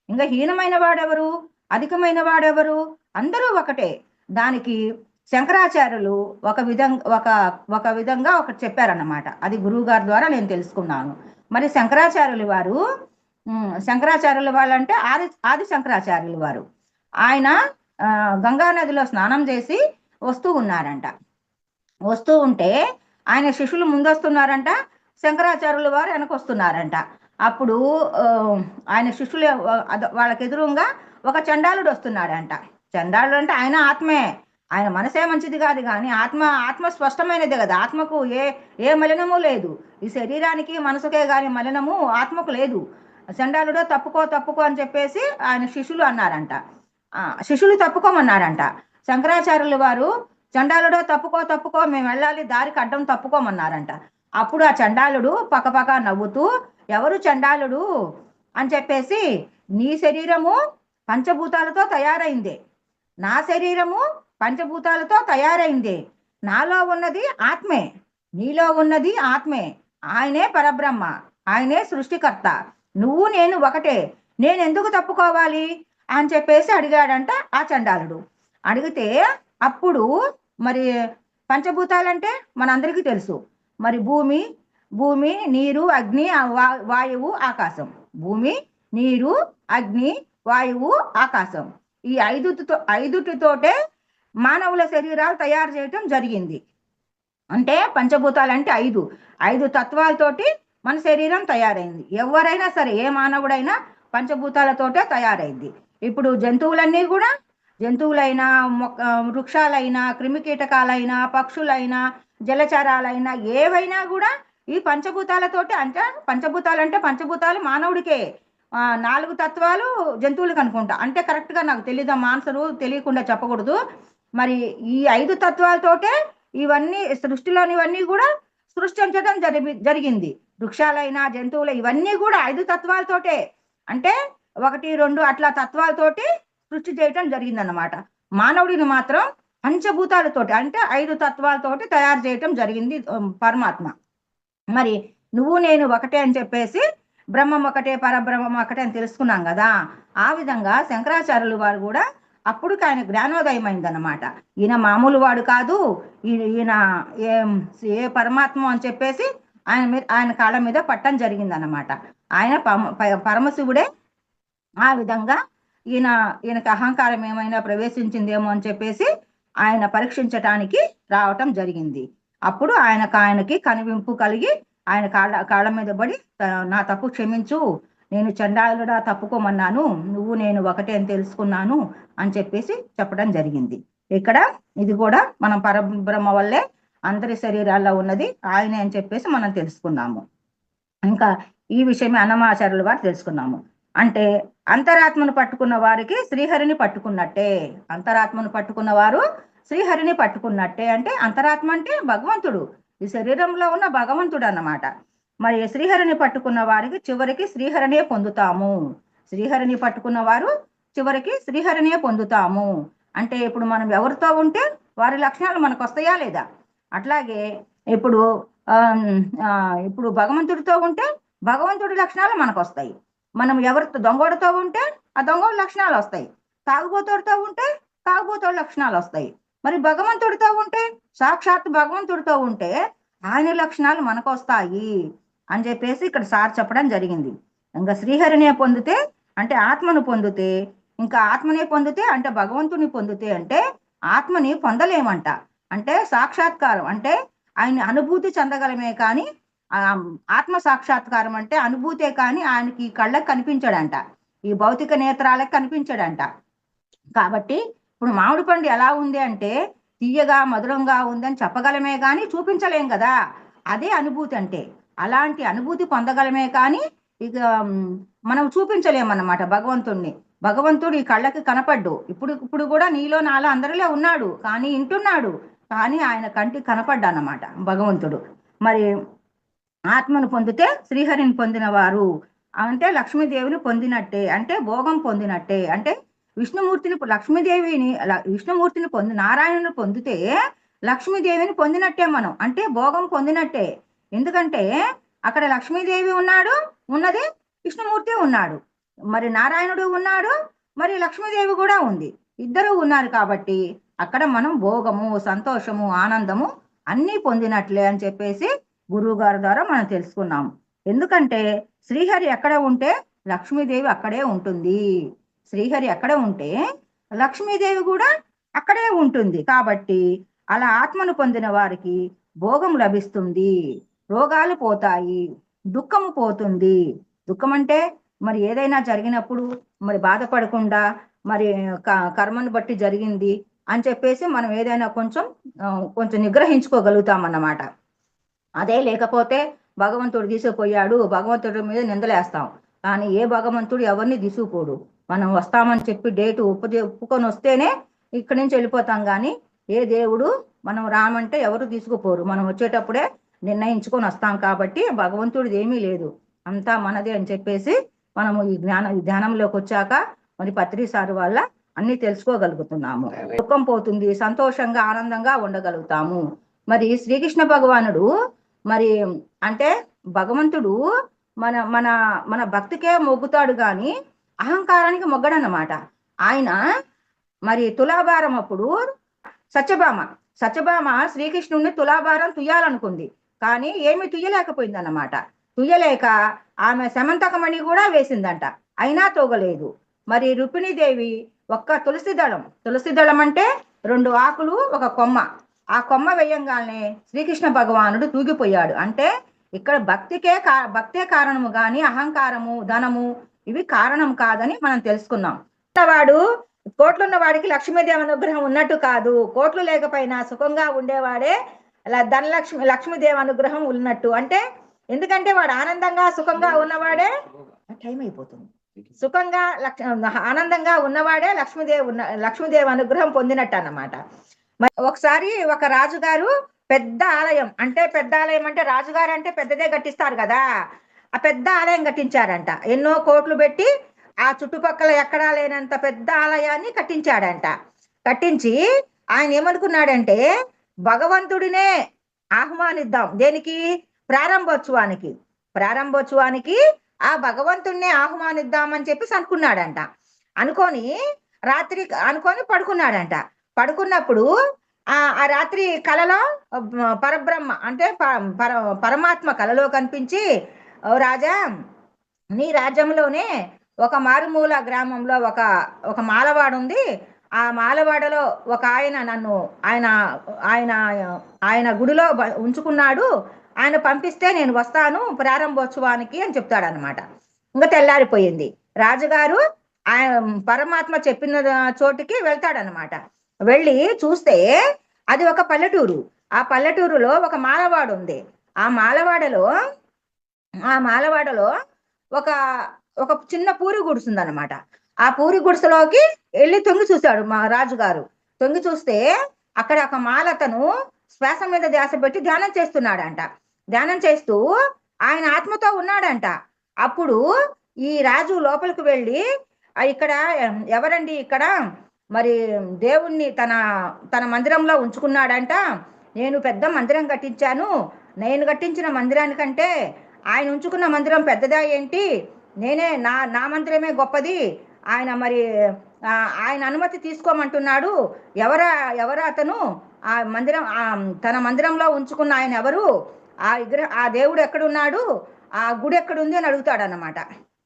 ఇంకా హీనమైన వాడెవరు, అధికమైన వాడెవరు? అందరూ ఒకటే. దానికి శంకరాచార్యులు ఒక విధంగా ఒకటి చెప్పారన్నమాట. అది గురువు గారి ద్వారా నేను తెలుసుకున్నాను. మరి శంకరాచార్యుల వారు అంటే ఆది శంకరాచార్యుల వారు ఆయన గంగా నదిలో స్నానం చేసి వస్తూ ఉన్నారంట. వస్తూ ఉంటే ఆయన శిష్యులు ముందొస్తున్నారంట, శంకరాచార్యుల వారు వెనకొస్తున్నారంట. అప్పుడు ఆయన శిష్యులు వాళ్ళకి ఎదురుగా ఒక చండాలుడు వస్తున్నాడంట. చండాలుడు అంటే ఆయన ఆత్మే, ఆయన మనసే మంచిది కాదు, కానీ ఆత్మ స్పష్టమైనదే కదా. ఆత్మకు ఏ మలినము లేదు. ఈ శరీరానికి మనసుకే కానీ మలినము ఆత్మకు లేదు. చండాలుడో తప్పుకో అని చెప్పేసి ఆయన శిష్యులు అన్నారంట. శిష్యులు తప్పుకోమన్నారంట. శంకరాచార్యుల వారు చండాలుడో తప్పుకో మేము వెళ్ళాలి, దారికి అడ్డం తప్పుకోమన్నారంట. అప్పుడు ఆ చండాలుడు పక్కపక్క నవ్వుతూ ఎవరు చండాలుడు అని చెప్పేసి, నీ శరీరము పంచభూతాలతో తయారైందే, నా శరీరము పంచభూతాలతో తయారైందే. నాలో ఉన్నది ఆత్మే, నీలో ఉన్నది ఆత్మే. ఆయనే పరబ్రహ్మ, ఆయనే సృష్టికర్త. నువ్వు నేను ఒకటే, నేను ఎందుకు తప్పుకోవాలి అని చెప్పేసి అడిగాడంట ఆ చండాలుడు. అడిగితే అప్పుడు మరి పంచభూతాలంటే మనందరికీ తెలుసు. మరి భూమి, నీరు, అగ్ని, వాయువు, ఆకాశం. భూమి, నీరు, అగ్ని, వాయువు, ఆకాశం. ఈ ఐదుటితోటే మానవుల శరీరాలు తయారు చేయటం జరిగింది. అంటే పంచభూతాలంటే 5 తత్వాలతోటి మన శరీరం తయారైంది. ఎవరైనా సరే, ఏ మానవుడైనా పంచభూతాలతోటే తయారైంది. ఇప్పుడు జంతువులైనా, వృక్షాలైనా, క్రిమికీటకాలైనా, పక్షులైనా, జలచరాలైనా ఏవైనా కూడా ఈ పంచభూతాలతోటి. అంటే పంచభూతాలు మానవుడికే, 4 తత్వాలు జంతువులకు అనుకుంటా. అంటే కరెక్ట్గా నాకు తెలీదు, ఆన్సరు తెలియకుండా చెప్పకూడదు. మరి ఈ 5 తత్వాలతోటే ఇవన్నీ సృష్టిలోనివన్నీ కూడా సృష్టించడం జరిగింది. వృక్షాలైనా, జంతువులు, ఇవన్నీ కూడా 5 తత్వాలతోటే. అంటే 1, 2 అట్లా తత్వాలతోటి సృష్టి చేయటం జరిగిందన్నమాట. మానవుడిని మాత్రం పంచభూతాలతోటి అంటే 5 తత్వాలతోటి తయారు చేయటం జరిగింది పరమాత్మ. మరి నువ్వు నేను ఒకటే అని చెప్పేసి బ్రహ్మం ఒకటే, పరబ్రహ్మం ఒకటే అని తెలుసుకున్నాం కదా. ఆ విధంగా శంకరాచార్యుల వారు కూడా అప్పుడు ఆయన జ్ఞానోదయం అయిందన్నమాట. ఈయన మామూలు వాడు కాదు, ఈయన ఏ పరమాత్మ అని చెప్పేసి ఆయన కాళ్ళ మీద పట్టం జరిగిందన్నమాట. ఆయన పరమశివుడే. ఆ విధంగా ఈయనకి అహంకారం ఏమైనా ప్రవేశించిందేమో అని చెప్పేసి ఆయన పరీక్షించటానికి రావటం జరిగింది. అప్పుడు ఆయనకి కనువింపు కలిగి ఆయన కాళ్ళ మీద పడి, నా తప్పు క్షమించు, నేను చండాలుడా తప్పుకోమన్నాను, నువ్వు నేను ఒకటే అని తెలుసుకున్నాను అని చెప్పేసి చెప్పడం జరిగింది. ఇక్కడ ఇది కూడా మనం పరబ్రహ్మ వల్లే అందరి శరీరాల్లో ఉన్నది ఆయనే అని చెప్పేసి మనం తెలుసుకున్నాము. ఇంకా ఈ విషయమే అన్నమాచార్యుల వారు తెలుసుకున్నాము. అంటే అంతరాత్మను పట్టుకున్న వారికి శ్రీహరిని పట్టుకున్నట్టే. అంతరాత్మను పట్టుకున్న వారు శ్రీహరిని పట్టుకున్నట్టే. అంటే అంతరాత్మ అంటే భగవంతుడు, ఈ శరీరంలో ఉన్న భగవంతుడు అన్నమాట. మరి శ్రీహరిని పట్టుకున్న వారికి చివరికి శ్రీహరినే పొందుతాము. శ్రీహరిని పట్టుకున్న వారు చివరికి శ్రీహరినే పొందుతాము. అంటే ఇప్పుడు మనం ఎవరితో ఉంటే వారి లక్షణాలు మనకు వస్తాయా లేదా? అట్లాగే ఇప్పుడు ఇప్పుడు భగవంతుడితో ఉంటే భగవంతుడి లక్షణాలు మనకు వస్తాయి. మనం ఎవరితో దొంగోడితో ఉంటే ఆ దొంగోడి లక్షణాలు వస్తాయి. తాగుబోతుడితో ఉంటే తాగుబోతుడి లక్షణాలు వస్తాయి. మరి భగవంతుడితో ఉంటే, సాక్షాత్ భగవంతుడితో ఉంటే ఆయన లక్షణాలు మనకు వస్తాయి అని చెప్పేసి ఇక్కడ సార్ చెప్పడం జరిగింది. ఇంకా శ్రీహరినే పొందితే అంటే ఆత్మను పొందితే, ఇంకా ఆత్మనే పొందితే అంటే భగవంతుని పొందితే అంటే ఆత్మని పొందలేమంట. అంటే సాక్షాత్కారం అంటే ఆయన అనుభూతి చెందగలమే కానీ ఆత్మ సాక్షాత్కారం అంటే అనుభూతే కానీ ఆయనకి కళ్ళకి కనిపించడంట, ఈ భౌతిక నేత్రాలకు కనిపించడంట. కాబట్టి ఇప్పుడు మామిడి పండు ఎలా ఉంది అంటే తీయగా మధురంగా ఉందని చెప్పగలమే కానీ చూపించలేం కదా. అదే అనుభూతి అంటే. అలాంటి అనుభూతి పొందగలమే కానీ ఇక మనం చూపించలేమన్నమాట భగవంతుణ్ణి. భగవంతుడు ఈ కళ్ళకి కనపడ్డు. ఇప్పుడు కూడా నీలో నాలో అందరిలో ఉన్నాడు, కానీ వింటున్నాడు, కానీ ఆయన కంటికి కనపడ్డా అన్నమాట భగవంతుడు. మరి ఆత్మను పొందితే శ్రీహరిని పొందిన వారు అంటే లక్ష్మీదేవిని పొందినట్టే, అంటే భోగం పొందినట్టే. అంటే విష్ణుమూర్తిని పొంది నారాయణుని పొందితే లక్ష్మీదేవిని పొందినట్టే మనం, అంటే భోగం పొందినట్టే. ఎందుకంటే అక్కడ లక్ష్మీదేవి ఉన్నది, విష్ణుమూర్తి ఉన్నాడు, మరి నారాయణుడు ఉన్నాడు, మరి లక్ష్మీదేవి కూడా ఉంది, ఇద్దరు ఉన్నారు. కాబట్టి అక్కడ మనం భోగము, సంతోషము, ఆనందము అన్నీ పొందినట్లే అని చెప్పేసి గురువు గారి ద్వారా మనం తెలుసుకున్నాము. ఎందుకంటే శ్రీహరి ఎక్కడ ఉంటే లక్ష్మీదేవి అక్కడే ఉంటుంది. శ్రీహరి ఎక్కడ ఉంటే లక్ష్మీదేవి కూడా అక్కడే ఉంటుంది. కాబట్టి అలా ఆత్మను పొందిన వారికి భోగం లభిస్తుంది, రోగాలు పోతాయి, దుఃఖము పోతుంది. దుఃఖం అంటే మరి ఏదైనా జరిగినప్పుడు మరి బాధపడకుండా, మరి కర్మను బట్టి జరిగింది అని చెప్పేసి మనం ఏదైనా కొంచెం నిగ్రహించుకోగలుగుతామన్నమాట. అదే లేకపోతే భగవంతుడు తీసుకుపోయాడు, భగవంతుడి మీద నిందలేస్తాం. కానీ ఏ భగవంతుడు ఎవరిని తీసుకుపోడు. మనం వస్తామని చెప్పి డేటు ఒప్పుకొని వస్తేనే ఇక్కడి నుంచి వెళ్ళిపోతాం. కానీ ఏ దేవుడు మనం రామంటే ఎవరు తీసుకుపోరు. మనం వచ్చేటప్పుడే నిర్ణయించుకొని వస్తాం. కాబట్టి భగవంతుడిది ఏమీ లేదు, అంతా మనదే అని చెప్పేసి మనము ఈ ధ్యానంలోకి వచ్చాక మరి పత్రిసారి వల్ల అన్ని తెలుసుకోగలుగుతున్నాము. దుఃఖం పోతుంది, సంతోషంగా ఆనందంగా ఉండగలుగుతాము. మరి శ్రీకృష్ణ భగవానుడు మరి అంటే భగవంతుడు మన మన మన భక్తికే మొగ్గుతాడు కానీ అహంకారానికి మొగ్గడన్నమాట. ఆయన మరి తులాభారం అప్పుడు సత్యభామ శ్రీకృష్ణుడిని తులాభారం తుయ్యాలనుకుంది, కానీ ఏమి తుయ్యలేకపోయింది అన్నమాట. తుయ్యలేక ఆమె సమంతకమణి కూడా వేసిందంట, అయినా తోగలేదు. మరి రుక్మిణీదేవి ఒక్క తులసి దళం అంటే 2 ఆకులు, ఒక కొమ్మ, ఆ కొమ్మ వేయంగానే శ్రీకృష్ణ భగవానుడు తూగిపోయాడు. అంటే ఇక్కడ భక్తే కారణము గాని అహంకారము, ధనము ఇవి కారణం కాదని మనం తెలుసుకున్నాం. కోట్లున్న వాడికి లక్ష్మీదేవి అనుగ్రహం ఉన్నట్టు కాదు. కోట్లు లేకపోయినా సుఖంగా ఉండేవాడే లక్ష్మీదేవి అనుగ్రహం ఉన్నట్టు. అంటే ఎందుకంటే వాడు ఆనందంగా సుఖంగా ఉన్నవాడే, టైం అయిపోతుంది, సుఖంగా ఆనందంగా ఉన్నవాడే లక్ష్మీదేవి అనుగ్రహం పొందినట్టు అన్నమాట. ఒకసారి ఒక రాజుగారు పెద్ద ఆలయం అంటే రాజుగారు అంటే పెద్దదే కట్టిస్తారు కదా, ఆ పెద్ద ఆలయం కట్టించారంట. ఎన్నో కోట్లు పెట్టి ఆ చుట్టుపక్కల ఎక్కడా లేనంత పెద్ద ఆలయాన్ని కట్టించాడంట. కట్టించి ఆయన ఏమనుకున్నాడంటే భగవంతుడినే ఆహ్వానిద్దాం, దేనికి? ప్రారంభోత్సవానికి ఆ భగవంతుడినే ఆహ్వానిద్దామని చెప్పేసి అనుకున్నాడంట. అనుకొని రాత్రి అనుకొని పడుకున్నాడంట. పడుకున్నప్పుడు ఆ రాత్రి కలలో పరబ్రహ్మ అంటే పరమాత్మ కలలో కనిపించి, ఓ రాజా, నీ రాజ్యంలోనే ఒక మారుమూల గ్రామంలో ఒక ఒక మాలవాడు ఉంది. ఆ మాలవాడలో ఒక ఆయన నన్ను ఆయన ఆయన ఆయన గుడిలో ఉంచుకున్నాడు. ఆయన పంపిస్తే నేను వస్తాను ప్రారంభోత్సవానికి అని చెప్తాడనమాట. ఇంకా తెల్లారిపోయింది. రాజుగారు ఆయన పరమాత్మ చెప్పిన చోటికి వెళ్తాడనమాట. వెళ్ళి చూస్తే అది ఒక పల్లెటూరు. ఆ పల్లెటూరులో ఒక మాలవాడు ఉంది. ఆ మాలవాడలో ఆ మాలవాడలో ఒక ఒక చిన్న పూరి గుడిసుందనమాట. ఆ పూరి గుడిసెలోకి వెళ్ళి తొంగి చూశాడు మా రాజుగారు. తొంగి చూస్తే అక్కడ ఒక మాలతను శ్వాస మీద ధ్యాస పెట్టి ధ్యానం చేస్తున్నాడంట. ధ్యానం చేస్తూ ఆయన ఆత్మతో ఉన్నాడంట. అప్పుడు ఈ రాజు లోపలికి వెళ్ళి, ఇక్కడ ఎవరండి ఇక్కడ మరి దేవుణ్ణి తన తన మందిరంలో ఉంచుకున్నాడంట. నేను పెద్ద మందిరం కట్టించాను. నేను కట్టించిన మందిరానికంటే ఆయన ఉంచుకున్న మందిరం పెద్దదా ఏంటి? నేనే నా మందిరమే గొప్పది. ఆయన మరి ఆయన అనుమతి తీసుకోమంటున్నాడు. ఎవరా అతను? ఆ మందిరం తన మందిరంలో ఉంచుకున్న ఆయన ఎవరు? ఆ దేవుడు ఎక్కడున్నాడు? ఆ గుడి ఎక్కడుంది అని అడుగుతాడనమాట.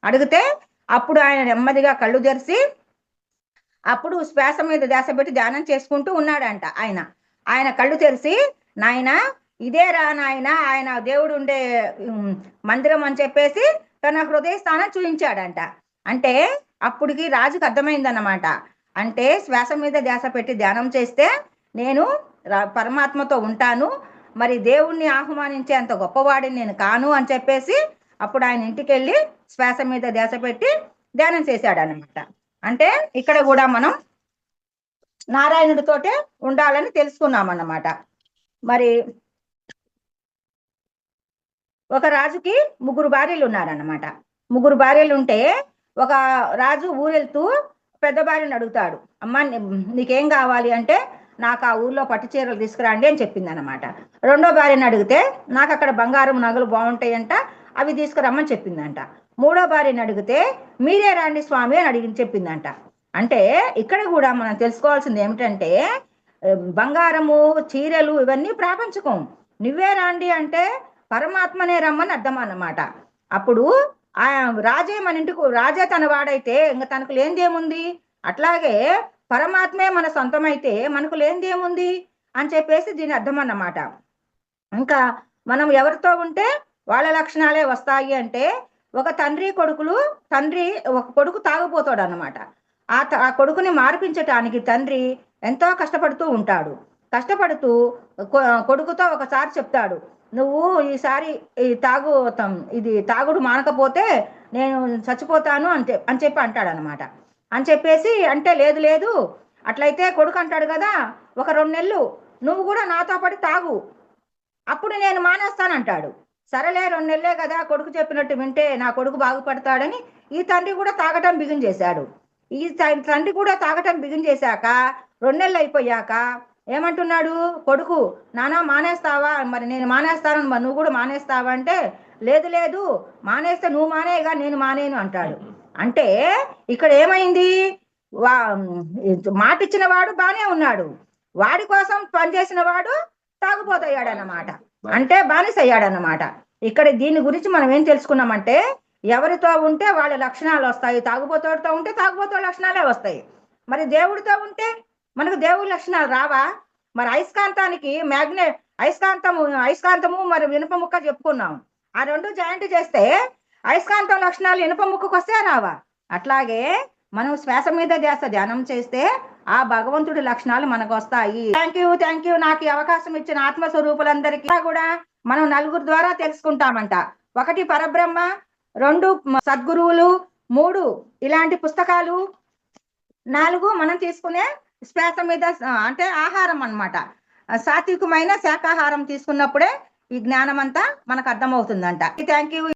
అడిగితే అప్పుడు ఆయన నెమ్మదిగా కళ్ళు తెరిచి అప్పుడు శ్వాస మీద ధ్యాస పెట్టి ధ్యానం చేసుకుంటూ ఉన్నాడంట. ఆయన కళ్ళు తెరిచి, నాయన ఇదేరా నాయన ఆయన దేవుడు ఉండే మందిరం అని చెప్పేసి తన హృదయ స్థానం చూపించాడంట. అంటే అప్పటికి రాజుకు అర్థమైందన్నమాట. అంటే శ్వాస మీద ధ్యాస పెట్టి ధ్యానం చేస్తే నేను పరమాత్మతో ఉంటాను, మరి దేవుణ్ణి ఆహ్వానించే అంత గొప్పవాడిని నేను కాను అని చెప్పేసి అప్పుడు ఆయన ఇంటికి వెళ్ళి శ్వాస మీద ధ్యాస పెట్టి ధ్యానం చేశాడనమాట. అంటే ఇక్కడ కూడా మనం నారాయణుడితోటే ఉండాలని తెలుసుకున్నాం అన్నమాట. మరి ఒక రాజుకి 3 భార్యలు ఉన్నారన్నమాట. 3 భార్యలు ఉంటే ఒక రాజు ఊరెళ్తూ పెద్ద భార్యను అడుగుతాడు, అమ్మ నీకేం కావాలి అంటే, నాకు ఆ ఊర్లో పట్టు చీరలు తీసుకురండి అని చెప్పింది అనమాట. రెండో భార్యను అడిగితే, నాకు అక్కడ బంగారం నగలు బాగుంటాయంట, అవి తీసుకురమ్మని చెప్పిందంట. మూడో భార్యను అడిగితే, మీరే రండి స్వామి అని చెప్పిందంట. అంటే ఇక్కడ కూడా మనం తెలుసుకోవాల్సింది ఏమిటంటే, బంగారము చీరలు ఇవన్నీ ప్రాపంచకం. నువ్వే రాండి అంటే పరమాత్మనే రమ్మని అర్థం అన్నమాట. అప్పుడు ఆ రాజే మన ఇంటికి రాజే తన వాడైతే ఇంకా తనకు లేనిదేముంది? అట్లాగే పరమాత్మే మన సొంతమైతే మనకు లేనిదేముంది అని చెప్పేసి దీని అర్థం అన్నమాట. ఇంకా మనం ఎవరితో ఉంటే వాళ్ళ లక్షణాలే వస్తాయి అంటే, ఒక ఒక కొడుకు తాగుపోతాడు అన్నమాట. ఆ కొడుకుని మార్పించటానికి తండ్రి ఎంతో కష్టపడుతూ ఉంటాడు. కష్టపడుతూ కొడుకుతో ఒకసారి చెప్తాడు, నువ్వు ఈసారి ఇది తాగుడు మానకపోతే నేను చచ్చిపోతాను అని చెప్పి అంటాడనమాట. అని చెప్పేసి అంటే, లేదు అట్లయితే కొడుకు అంటాడు కదా, ఒక 2 నెలలు నువ్వు కూడా నాతో పాటు తాగు, అప్పుడు నేను మానేస్తానంటాడు. సరేలే 2 నెలలే కదా, కొడుకు చెప్పినట్టు వింటే నా కొడుకు బాగుపడతాడని ఈ తండ్రి కూడా తాగటం బిగించేశాడు. ఈ తండ్రి కూడా తాగటం బిగించేశాక 2 నెలలు అయిపోయాక ఏమంటున్నాడు కొడుకు, నానా మానేస్తావా? మరి నేను మానేస్తాను, మరి నువ్వు కూడా మానేస్తావా అంటే, లేదు మానేస్తే నువ్వు మానేయగా నేను మానేను అంటాడు. అంటే ఇక్కడ ఏమైంది? మాట ఇచ్చిన వాడు బానే ఉన్నాడు, వాడి కోసం పనిచేసిన వాడు తాగుపోతయ్యాడన్నమాట. అంటే బానిస అయ్యాడన్నమాట. ఇక్కడ దీని గురించి మనం ఏం తెలుసుకున్నామంటే, ఎవరితో ఉంటే వాళ్ళ లక్షణాలు వస్తాయి. తాగుబోతుడితో ఉంటే తాగుబోతు లక్షణాలే వస్తాయి. మరి దేవుడితో ఉంటే మనకు దేవుడి లక్షణాలు రావా? మరి అయస్కాంతానికి అయస్కాంతము మరి ఇనుప ముక్క చెప్పుకున్నాం. ఆ 2 జాయింట్ చేస్తే అయస్కాంతం లక్షణాలు ఇనుప ముక్కకు వస్తే రావా? అట్లాగే మనం శ్వాస మీద ధ్యానం చేస్తే ఆ భగవంతుడి లక్షణాలు మనకు వస్తాయి. థ్యాంక్ యూ నాకు ఈ అవకాశం ఇచ్చిన ఆత్మస్వరూపులందరికీ కూడా మనం 4 ద్వారా తెలుసుకుంటామంట. 1 పరబ్రహ్మ, 2 సద్గురువులు, 3 ఇలాంటి పుస్తకాలు, 4 మనం తీసుకునే శ్వాస మీద అంటే ఆహారం అన్నమాట. సాత్వికమైన శాకాహారం తీసుకున్నప్పుడే ఈ జ్ఞానం అంతా మనకు అర్థమవుతుందంట. Thank you.